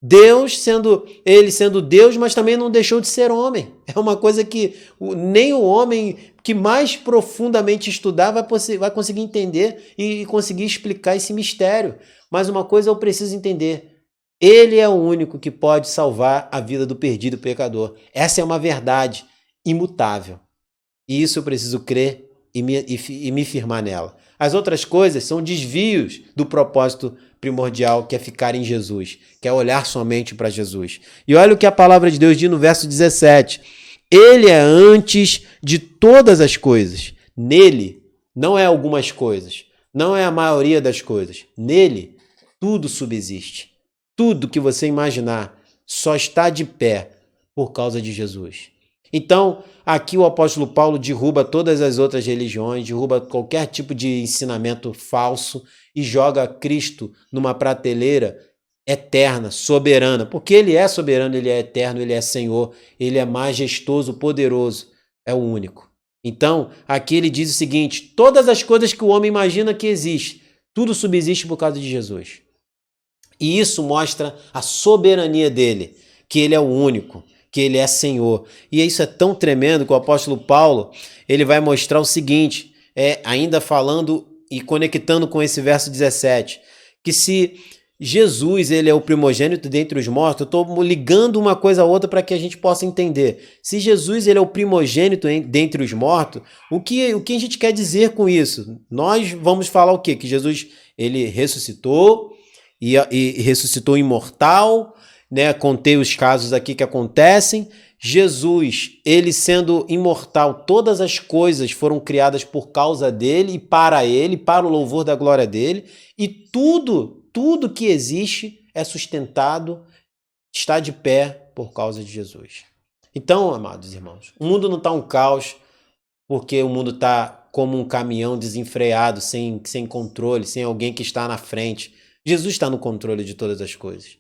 Deus sendo Deus, mas também não deixou de ser homem. É uma coisa que nem o homem que mais profundamente estudar vai conseguir entender e conseguir explicar esse mistério. Mas uma coisa eu preciso entender. Ele é o único que pode salvar a vida do perdido pecador. Essa é uma verdade imutável. E isso eu preciso crer e me firmar nela. As outras coisas são desvios do propósito primordial, que é ficar em Jesus, que é olhar somente para Jesus. E olha o que a palavra de Deus diz no verso 17. Ele é antes de todas as coisas. Nele não é algumas coisas, não é a maioria das coisas. Nele tudo subsiste. Tudo que você imaginar só está de pé por causa de Jesus. Então, aqui o apóstolo Paulo derruba todas as outras religiões, derruba qualquer tipo de ensinamento falso e joga Cristo numa prateleira eterna, soberana, porque ele é soberano, ele é eterno, ele é Senhor, ele é majestoso, poderoso, é o único. Então, aqui ele diz o seguinte: todas as coisas que o homem imagina que existe, tudo subsiste por causa de Jesus. E isso mostra a soberania dele, que ele é o único, que ele é Senhor. E isso é tão tremendo que o apóstolo Paulo ele vai mostrar o seguinte, ainda falando e conectando com esse verso 17, que se Jesus ele é o primogênito dentre os mortos, eu estou ligando uma coisa a outra para que a gente possa entender. Se Jesus ele é o primogênito dentre os mortos, o que a gente quer dizer com isso? Nós vamos falar o quê? Que Jesus ele ressuscitou e ressuscitou imortal, né? Contei os casos aqui que acontecem. Jesus, ele sendo imortal, todas as coisas foram criadas por causa dele e para o louvor da glória dele, e tudo que existe é sustentado, está de pé por causa de Jesus. Então, amados irmãos, o mundo não está um caos porque o mundo está como um caminhão desenfreado, sem controle, sem alguém que está na frente. Jesus está no controle de todas as coisas.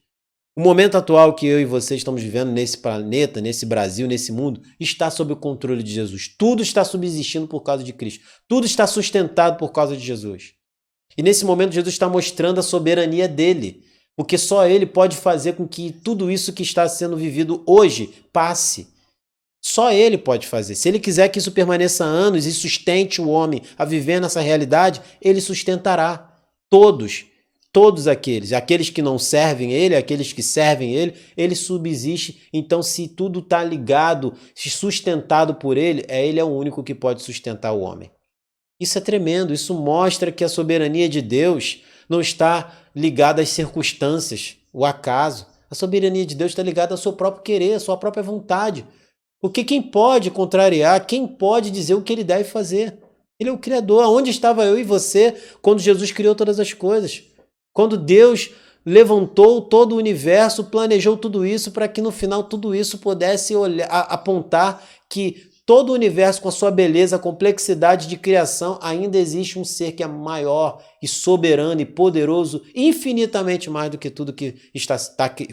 O momento atual que eu e você estamos vivendo nesse planeta, nesse Brasil, nesse mundo, está sob o controle de Jesus. Tudo está subsistindo por causa de Cristo. Tudo está sustentado por causa de Jesus. E nesse momento Jesus está mostrando a soberania dele, porque só ele pode fazer com que tudo isso que está sendo vivido hoje passe. Só ele pode fazer. Se ele quiser que isso permaneça anos e sustente o homem a viver nessa realidade, ele sustentará. Todos aqueles que não servem ele, aqueles que servem ele subsiste. Então, se tudo está ligado, sustentado por ele é o único que pode sustentar o homem. Isso é tremendo, isso mostra que a soberania de Deus não está ligada às circunstâncias, o acaso. A soberania de Deus está ligada ao seu próprio querer, à sua própria vontade. Porque quem pode contrariar, quem pode dizer o que ele deve fazer? Ele é o Criador. Onde estava eu e você quando Jesus criou todas as coisas? Quando Deus levantou todo o universo, planejou tudo isso para que no final tudo isso pudesse apontar que todo o universo com a sua beleza, complexidade de criação, ainda existe um ser que é maior e soberano e poderoso, infinitamente mais do que tudo que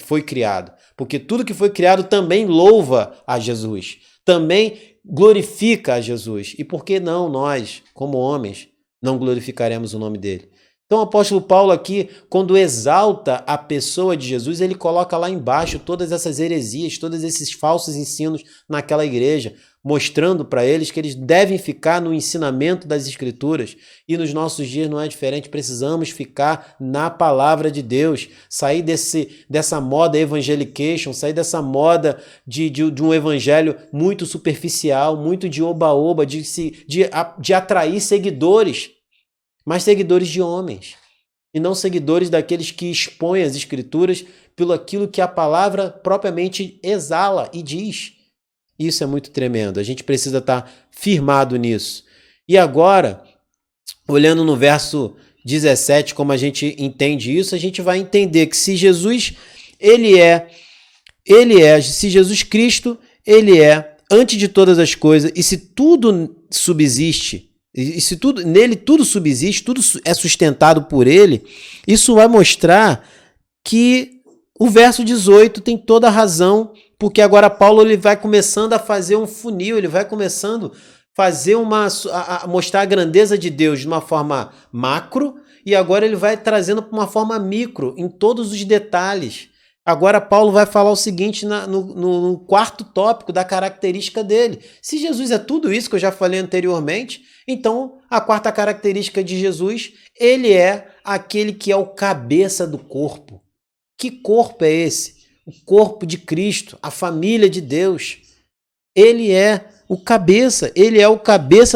foi criado. Porque tudo que foi criado também louva a Jesus, também glorifica a Jesus. E por que não nós, como homens, não glorificaremos o nome dele? Então o apóstolo Paulo aqui, quando exalta a pessoa de Jesus, ele coloca lá embaixo todas essas heresias, todos esses falsos ensinos naquela igreja, mostrando para eles que eles devem ficar no ensinamento das Escrituras. E nos nossos dias não é diferente, precisamos ficar na palavra de Deus, sair dessa moda evangelication, sair dessa moda de um evangelho muito superficial, muito de oba-oba, de atrair seguidores, mas seguidores de homens, e não seguidores daqueles que expõem as Escrituras pelo aquilo que a palavra propriamente exala e diz. Isso é muito tremendo, a gente precisa estar firmado nisso. E agora, olhando no verso 17, como a gente entende isso, a gente vai entender que se Jesus, se Jesus Cristo, ele é antes de todas as coisas, e se tudo subsiste, e se nele tudo subsiste, tudo é sustentado por ele, isso vai mostrar que o verso 18 tem toda a razão, porque agora Paulo ele vai começando a fazer um funil, ele vai começando a mostrar a grandeza de Deus de uma forma macro, e agora ele vai trazendo para uma forma micro, em todos os detalhes. Agora Paulo vai falar o seguinte no quarto tópico da característica dele. Se Jesus é tudo isso que eu já falei anteriormente, então a quarta característica de Jesus, ele é aquele que é o cabeça do corpo. Que corpo é esse? O corpo de Cristo, a família de Deus. Ele é o cabeça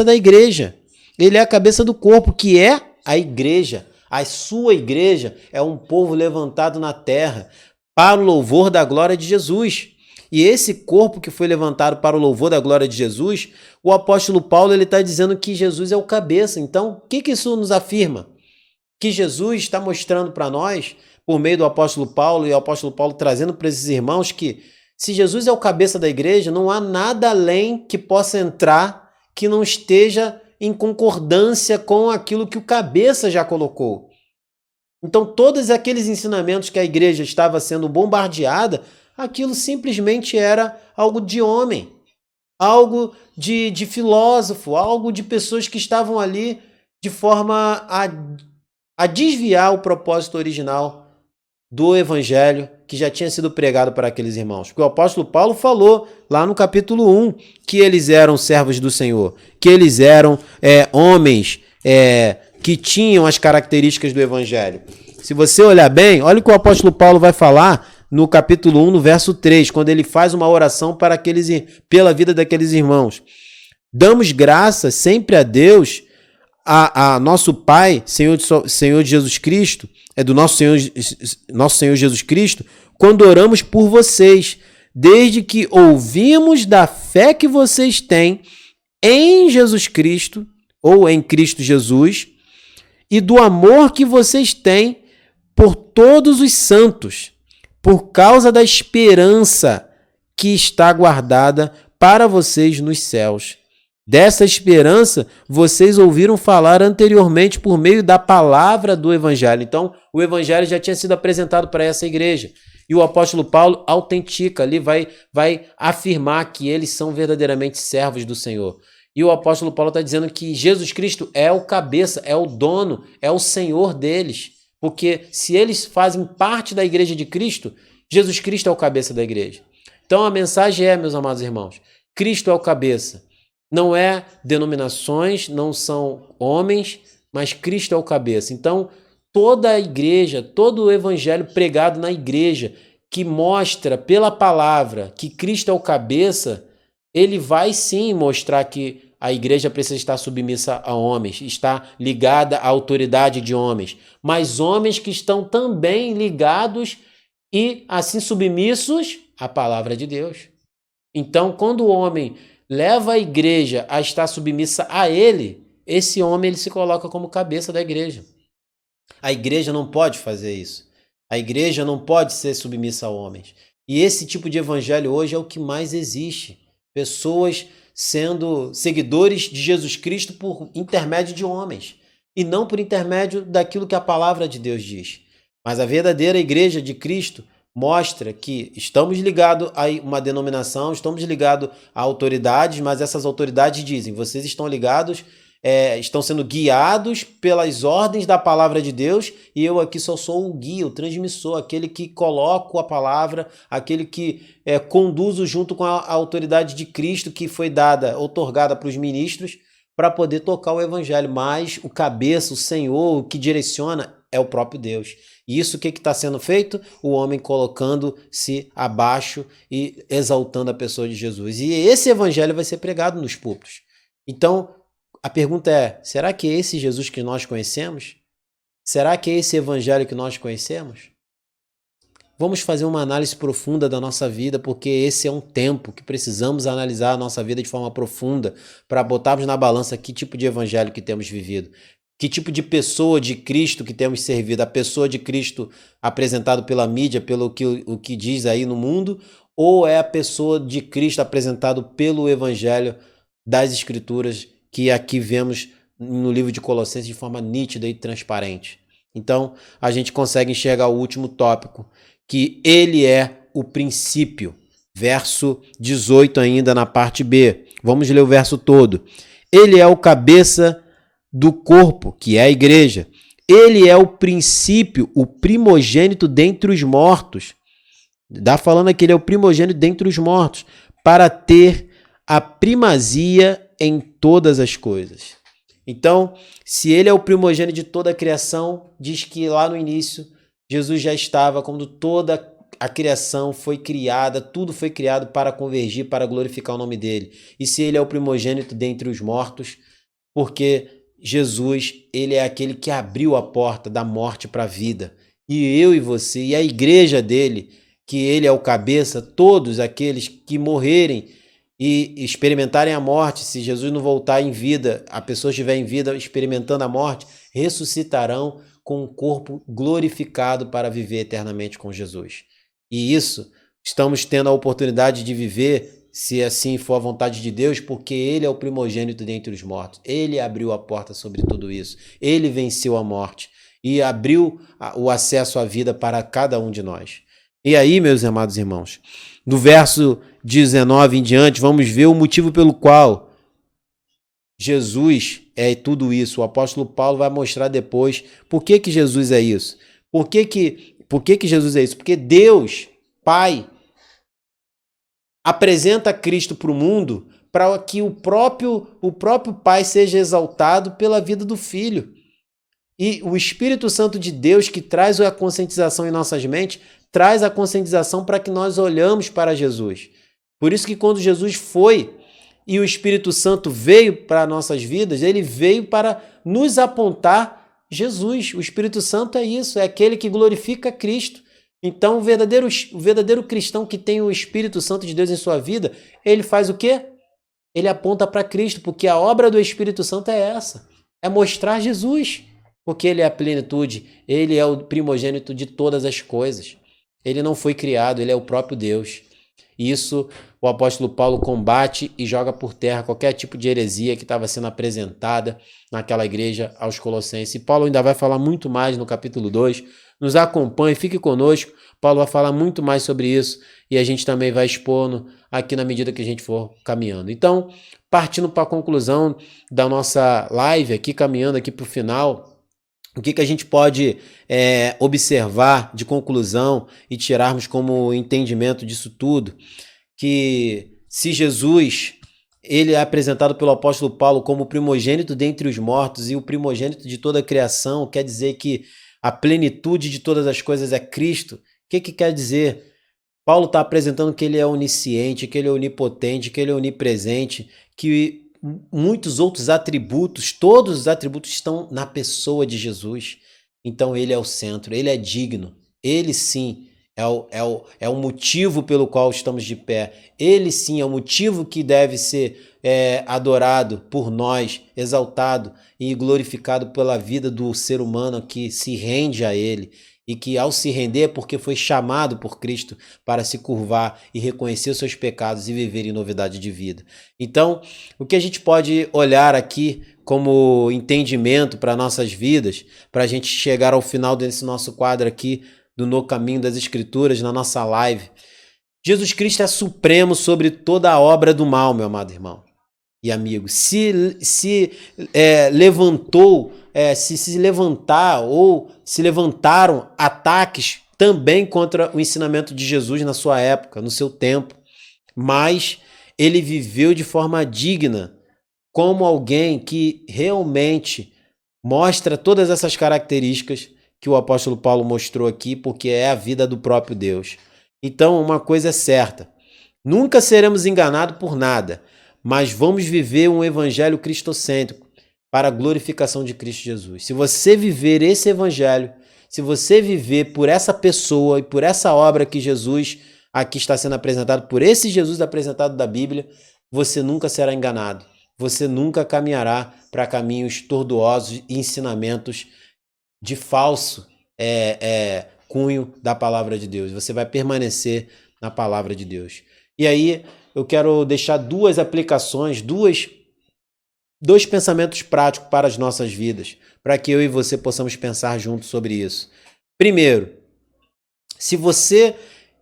da igreja. Ele é a cabeça do corpo, que é a igreja. A sua igreja é um povo levantado na terra para o louvor da glória de Jesus. E esse corpo que foi levantado para o louvor da glória de Jesus, o apóstolo Paulo está dizendo que Jesus é o cabeça. Então, o que isso nos afirma? Que Jesus está mostrando para nós, por meio do apóstolo Paulo, e o apóstolo Paulo trazendo para esses irmãos, que se Jesus é o cabeça da igreja, não há nada além que possa entrar que não esteja em concordância com aquilo que o cabeça já colocou. Então, todos aqueles ensinamentos que a igreja estava sendo bombardeada, aquilo simplesmente era algo de homem, algo de filósofo, algo de pessoas que estavam ali de forma a desviar o propósito original do evangelho que já tinha sido pregado para aqueles irmãos. Porque o apóstolo Paulo falou lá no capítulo 1 que eles eram servos do Senhor, que eles eram homens que tinham as características do evangelho. Se você olhar bem, olha o que o apóstolo Paulo vai falar no capítulo 1, no verso 3, quando ele faz uma oração pela vida daqueles irmãos. Damos graças sempre a Deus, a nosso Pai, Senhor de Jesus Cristo, do nosso Senhor Jesus Cristo, quando oramos por vocês, desde que ouvimos da fé que vocês têm em Jesus Cristo, ou em Cristo Jesus, e do amor que vocês têm por todos os santos, por causa da esperança que está guardada para vocês nos céus. Dessa esperança, vocês ouviram falar anteriormente por meio da palavra do Evangelho. Então, o Evangelho já tinha sido apresentado para essa igreja. E o apóstolo Paulo autentica ali, vai afirmar que eles são verdadeiramente servos do Senhor. E o apóstolo Paulo está dizendo que Jesus Cristo é o cabeça, é o dono, é o Senhor deles. Porque se eles fazem parte da igreja de Cristo, Jesus Cristo é o cabeça da igreja. Então a mensagem é, meus amados irmãos, Cristo é o cabeça. Não é denominações, não são homens, mas Cristo é o cabeça. Então toda a igreja, todo o evangelho pregado na igreja, que mostra pela palavra que Cristo é o cabeça, ele vai sim mostrar que a igreja precisa estar submissa a homens, está ligada à autoridade de homens, mas homens que estão também ligados e assim submissos à palavra de Deus. Então, quando o homem leva a igreja a estar submissa a ele, esse homem ele se coloca como cabeça da igreja. A igreja não pode fazer isso. A igreja não pode ser submissa a homens. E esse tipo de evangelho hoje é o que mais existe. Pessoas sendo seguidores de Jesus Cristo por intermédio de homens e não por intermédio daquilo que a palavra de Deus diz. Mas a verdadeira igreja de Cristo mostra que estamos ligados a uma denominação, estamos ligados a autoridades, mas essas autoridades dizem, vocês estão ligados, estão sendo guiados pelas ordens da palavra de Deus e eu aqui só sou o guia, o transmissor, aquele que coloca a palavra, aquele que conduzo junto com a autoridade de Cristo que foi dada, outorgada para os ministros para poder tocar o evangelho, mas o cabeça, o Senhor, o que direciona é o próprio Deus. E isso o que está sendo feito? O homem colocando-se abaixo e exaltando a pessoa de Jesus. E esse evangelho vai ser pregado nos púlpitos. Então, a pergunta é, será que é esse Jesus que nós conhecemos? Será que é esse evangelho que nós conhecemos? Vamos fazer uma análise profunda da nossa vida, porque esse é um tempo que precisamos analisar a nossa vida de forma profunda para botarmos na balança que tipo de evangelho que temos vivido. Que tipo de pessoa de Cristo que temos servido? A pessoa de Cristo apresentado pela mídia, pelo o que diz aí no mundo, ou é a pessoa de Cristo apresentado pelo evangelho das Escrituras que aqui vemos no livro de Colossenses de forma nítida e transparente? Então, a gente consegue enxergar o último tópico, que ele é o princípio. Verso 18 ainda na parte B. Vamos ler o verso todo. Ele é o cabeça do corpo, que é a igreja. Ele é o princípio, o primogênito dentre os mortos. Está falando que ele é o primogênito dentre os mortos, para ter a primazia em todas as coisas. Então, se ele é o primogênito de toda a criação, diz que lá no início, Jesus já estava quando toda a criação foi criada, tudo foi criado para convergir, para glorificar o nome dele. E se ele é o primogênito dentre os mortos, porque Jesus, ele é aquele que abriu a porta da morte para a vida. E eu e você, e a igreja dele, que ele é o cabeça, todos aqueles que morrerem e experimentarem a morte, se Jesus não voltar em vida, a pessoa estiver em vida experimentando a morte, ressuscitarão com um corpo glorificado para viver eternamente com Jesus. E isso estamos tendo a oportunidade de viver, se assim for a vontade de Deus, porque ele é o primogênito dentre os mortos. Ele abriu a porta sobre tudo isso. Ele venceu a morte e abriu o acesso à vida para cada um de nós. E aí, meus amados irmãos, do verso 19 em diante, vamos ver o motivo pelo qual Jesus é tudo isso. O apóstolo Paulo vai mostrar depois por que Jesus é isso. Por que Jesus é isso? Porque Deus, Pai, apresenta Cristo para o mundo para que o próprio Pai seja exaltado pela vida do Filho. E o Espírito Santo de Deus, que traz a conscientização em nossas mentes, traz a conscientização para que nós olhamos para Jesus. Por isso que quando Jesus foi e o Espírito Santo veio para nossas vidas, ele veio para nos apontar Jesus. O Espírito Santo é isso, é aquele que glorifica Cristo. Então, o verdadeiro cristão que tem o Espírito Santo de Deus em sua vida, ele faz o quê? Ele aponta para Cristo, porque a obra do Espírito Santo é essa, é mostrar Jesus, porque ele é a plenitude, ele é o primogênito de todas as coisas. Ele não foi criado, ele é o próprio Deus. Isso o apóstolo Paulo combate e joga por terra qualquer tipo de heresia que estava sendo apresentada naquela igreja aos Colossenses. E Paulo ainda vai falar muito mais no capítulo 2. Nos acompanhe, fique conosco. Paulo vai falar muito mais sobre isso e a gente também vai expondo aqui na medida que a gente for caminhando. Então, partindo para a conclusão da nossa live aqui, caminhando aqui para o final, o que a gente pode observar de conclusão e tirarmos como entendimento disso tudo? Que se Jesus, ele é apresentado pelo apóstolo Paulo como o primogênito dentre os mortos e o primogênito de toda a criação, quer dizer que a plenitude de todas as coisas é Cristo. O que quer dizer? Paulo está apresentando que ele é onisciente, que ele é onipotente, que ele é onipresente, que muitos outros atributos, todos os atributos estão na pessoa de Jesus. Então ele é o centro, ele é digno, ele sim é o motivo pelo qual estamos de pé, ele sim é o motivo que deve ser adorado por nós, exaltado e glorificado pela vida do ser humano que se rende a ele. E que ao se render, porque foi chamado por Cristo para se curvar e reconhecer os seus pecados e viver em novidade de vida. Então, o que a gente pode olhar aqui como entendimento para nossas vidas, para a gente chegar ao final desse nosso quadro aqui, do No Caminho das Escrituras, na nossa live. Jesus Cristo é supremo sobre toda a obra do mal, meu amado irmão e amigo. Se levantaram ataques também contra o ensinamento de Jesus na sua época, no seu tempo, mas ele viveu de forma digna, como alguém que realmente mostra todas essas características que o apóstolo Paulo mostrou aqui, porque é a vida do próprio Deus. Então, uma coisa é certa, nunca seremos enganados por nada, mas vamos viver um evangelho cristocêntrico para a glorificação de Cristo Jesus. Se você viver esse evangelho, se você viver por essa pessoa e por essa obra que Jesus aqui está sendo apresentado, por esse Jesus apresentado da Bíblia, você nunca será enganado. Você nunca caminhará para caminhos tortuosos e ensinamentos de falso cunho da palavra de Deus. Você vai permanecer na palavra de Deus. E aí, eu quero deixar duas aplicações, dois pensamentos práticos para as nossas vidas, para que eu e você possamos pensar juntos sobre isso. Primeiro, se você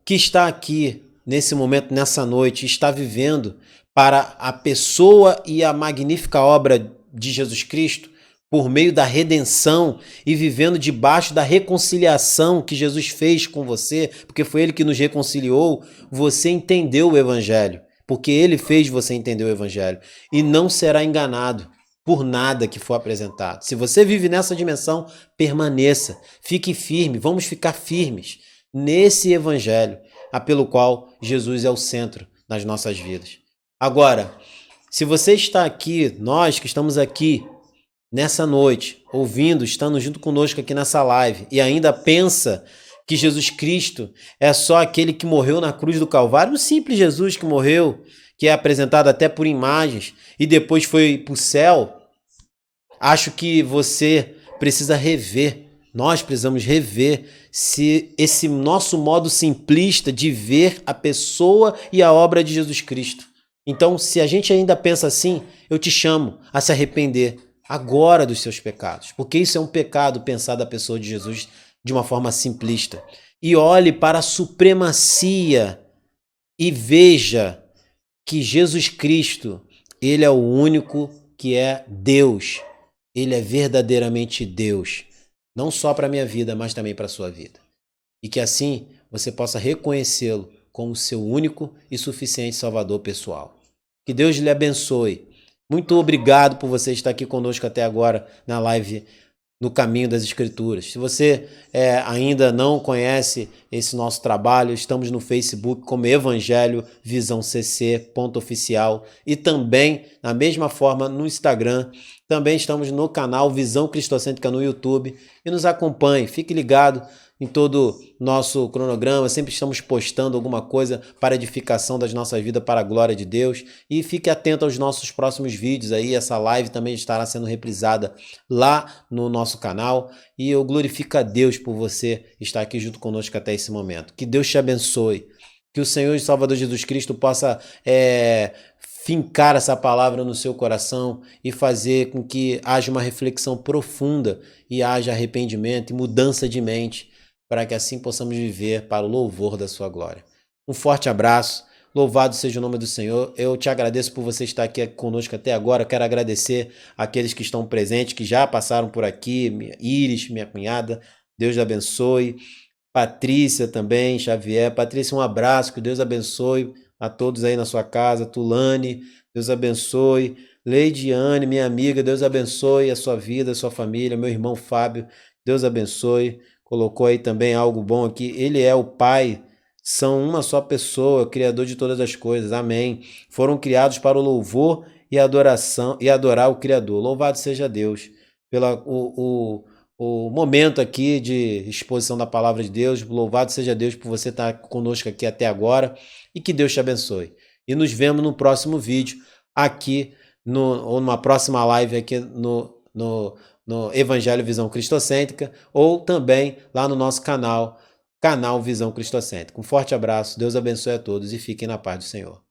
que está aqui nesse momento, nessa noite, está vivendo para a pessoa e a magnífica obra de Jesus Cristo, por meio da redenção e vivendo debaixo da reconciliação que Jesus fez com você, porque foi Ele que nos reconciliou, você entendeu o Evangelho, porque Ele fez você entender o Evangelho e não será enganado por nada que for apresentado. Se você vive nessa dimensão, permaneça, fique firme, vamos ficar firmes nesse Evangelho, pelo qual Jesus é o centro das nossas vidas. Agora, se você está aqui, nós que estamos aqui, nessa noite, ouvindo, estando junto conosco aqui nessa live e ainda pensa que Jesus Cristo é só aquele que morreu na cruz do Calvário, um simples Jesus que morreu, que é apresentado até por imagens e depois foi para o céu, acho que você precisa rever, nós precisamos rever se esse nosso modo simplista de ver a pessoa e a obra de Jesus Cristo. Então, se a gente ainda pensa assim, eu te chamo a se arrepender agora dos seus pecados, porque isso é um pecado pensar da pessoa de Jesus de uma forma simplista. E olhe para a supremacia e veja que Jesus Cristo, ele é o único que é Deus. Ele é verdadeiramente Deus, não só para a minha vida, mas também para a sua vida. E que assim você possa reconhecê-lo como seu único e suficiente Salvador pessoal. Que Deus lhe abençoe. Muito obrigado por você estar aqui conosco até agora na live No Caminho das Escrituras. Se você ainda não conhece esse nosso trabalho, estamos no Facebook como Evangelho Visão CC _oficial e também, da mesma forma, no Instagram. Também estamos no canal Visão Cristocêntrica no YouTube. E nos acompanhe, fique ligado em todo o nosso cronograma, sempre estamos postando alguma coisa para edificação das nossas vidas, para a glória de Deus. E fique atento aos nossos próximos vídeos aí, essa live também estará sendo reprisada lá no nosso canal. E eu glorifico a Deus por você estar aqui junto conosco até esse momento. Que Deus te abençoe, que o Senhor e Salvador Jesus Cristo possa fincar essa palavra no seu coração e fazer com que haja uma reflexão profunda e haja arrependimento e mudança de mente, para que assim possamos viver para o louvor da sua glória. Um forte abraço, Louvado seja o nome do Senhor. Eu te agradeço por você estar aqui conosco até agora. Quero agradecer aqueles que estão presentes, que já passaram por aqui. Iris, minha cunhada, Deus abençoe. Patrícia também, Xavier. Patrícia, um abraço, que Deus abençoe a todos aí na sua casa. Tulane, Deus abençoe. Leidiane, minha amiga, Deus abençoe a sua vida, a sua família. Meu irmão Fábio, Deus abençoe. Colocou aí também algo bom aqui. Ele é o Pai, são uma só pessoa, Criador de todas as coisas. Amém. Foram criados para o louvor e adoração e adorar o Criador. Louvado seja Deus pela o momento aqui de exposição da palavra de Deus. Louvado seja Deus por você estar conosco aqui até agora e que Deus te abençoe. E nos vemos no próximo vídeo aqui, ou numa próxima live aqui no Evangelho Visão Cristocêntrica, ou também lá no nosso canal Visão Cristocêntrica. Um forte abraço, Deus abençoe a todos e fiquem na paz do Senhor.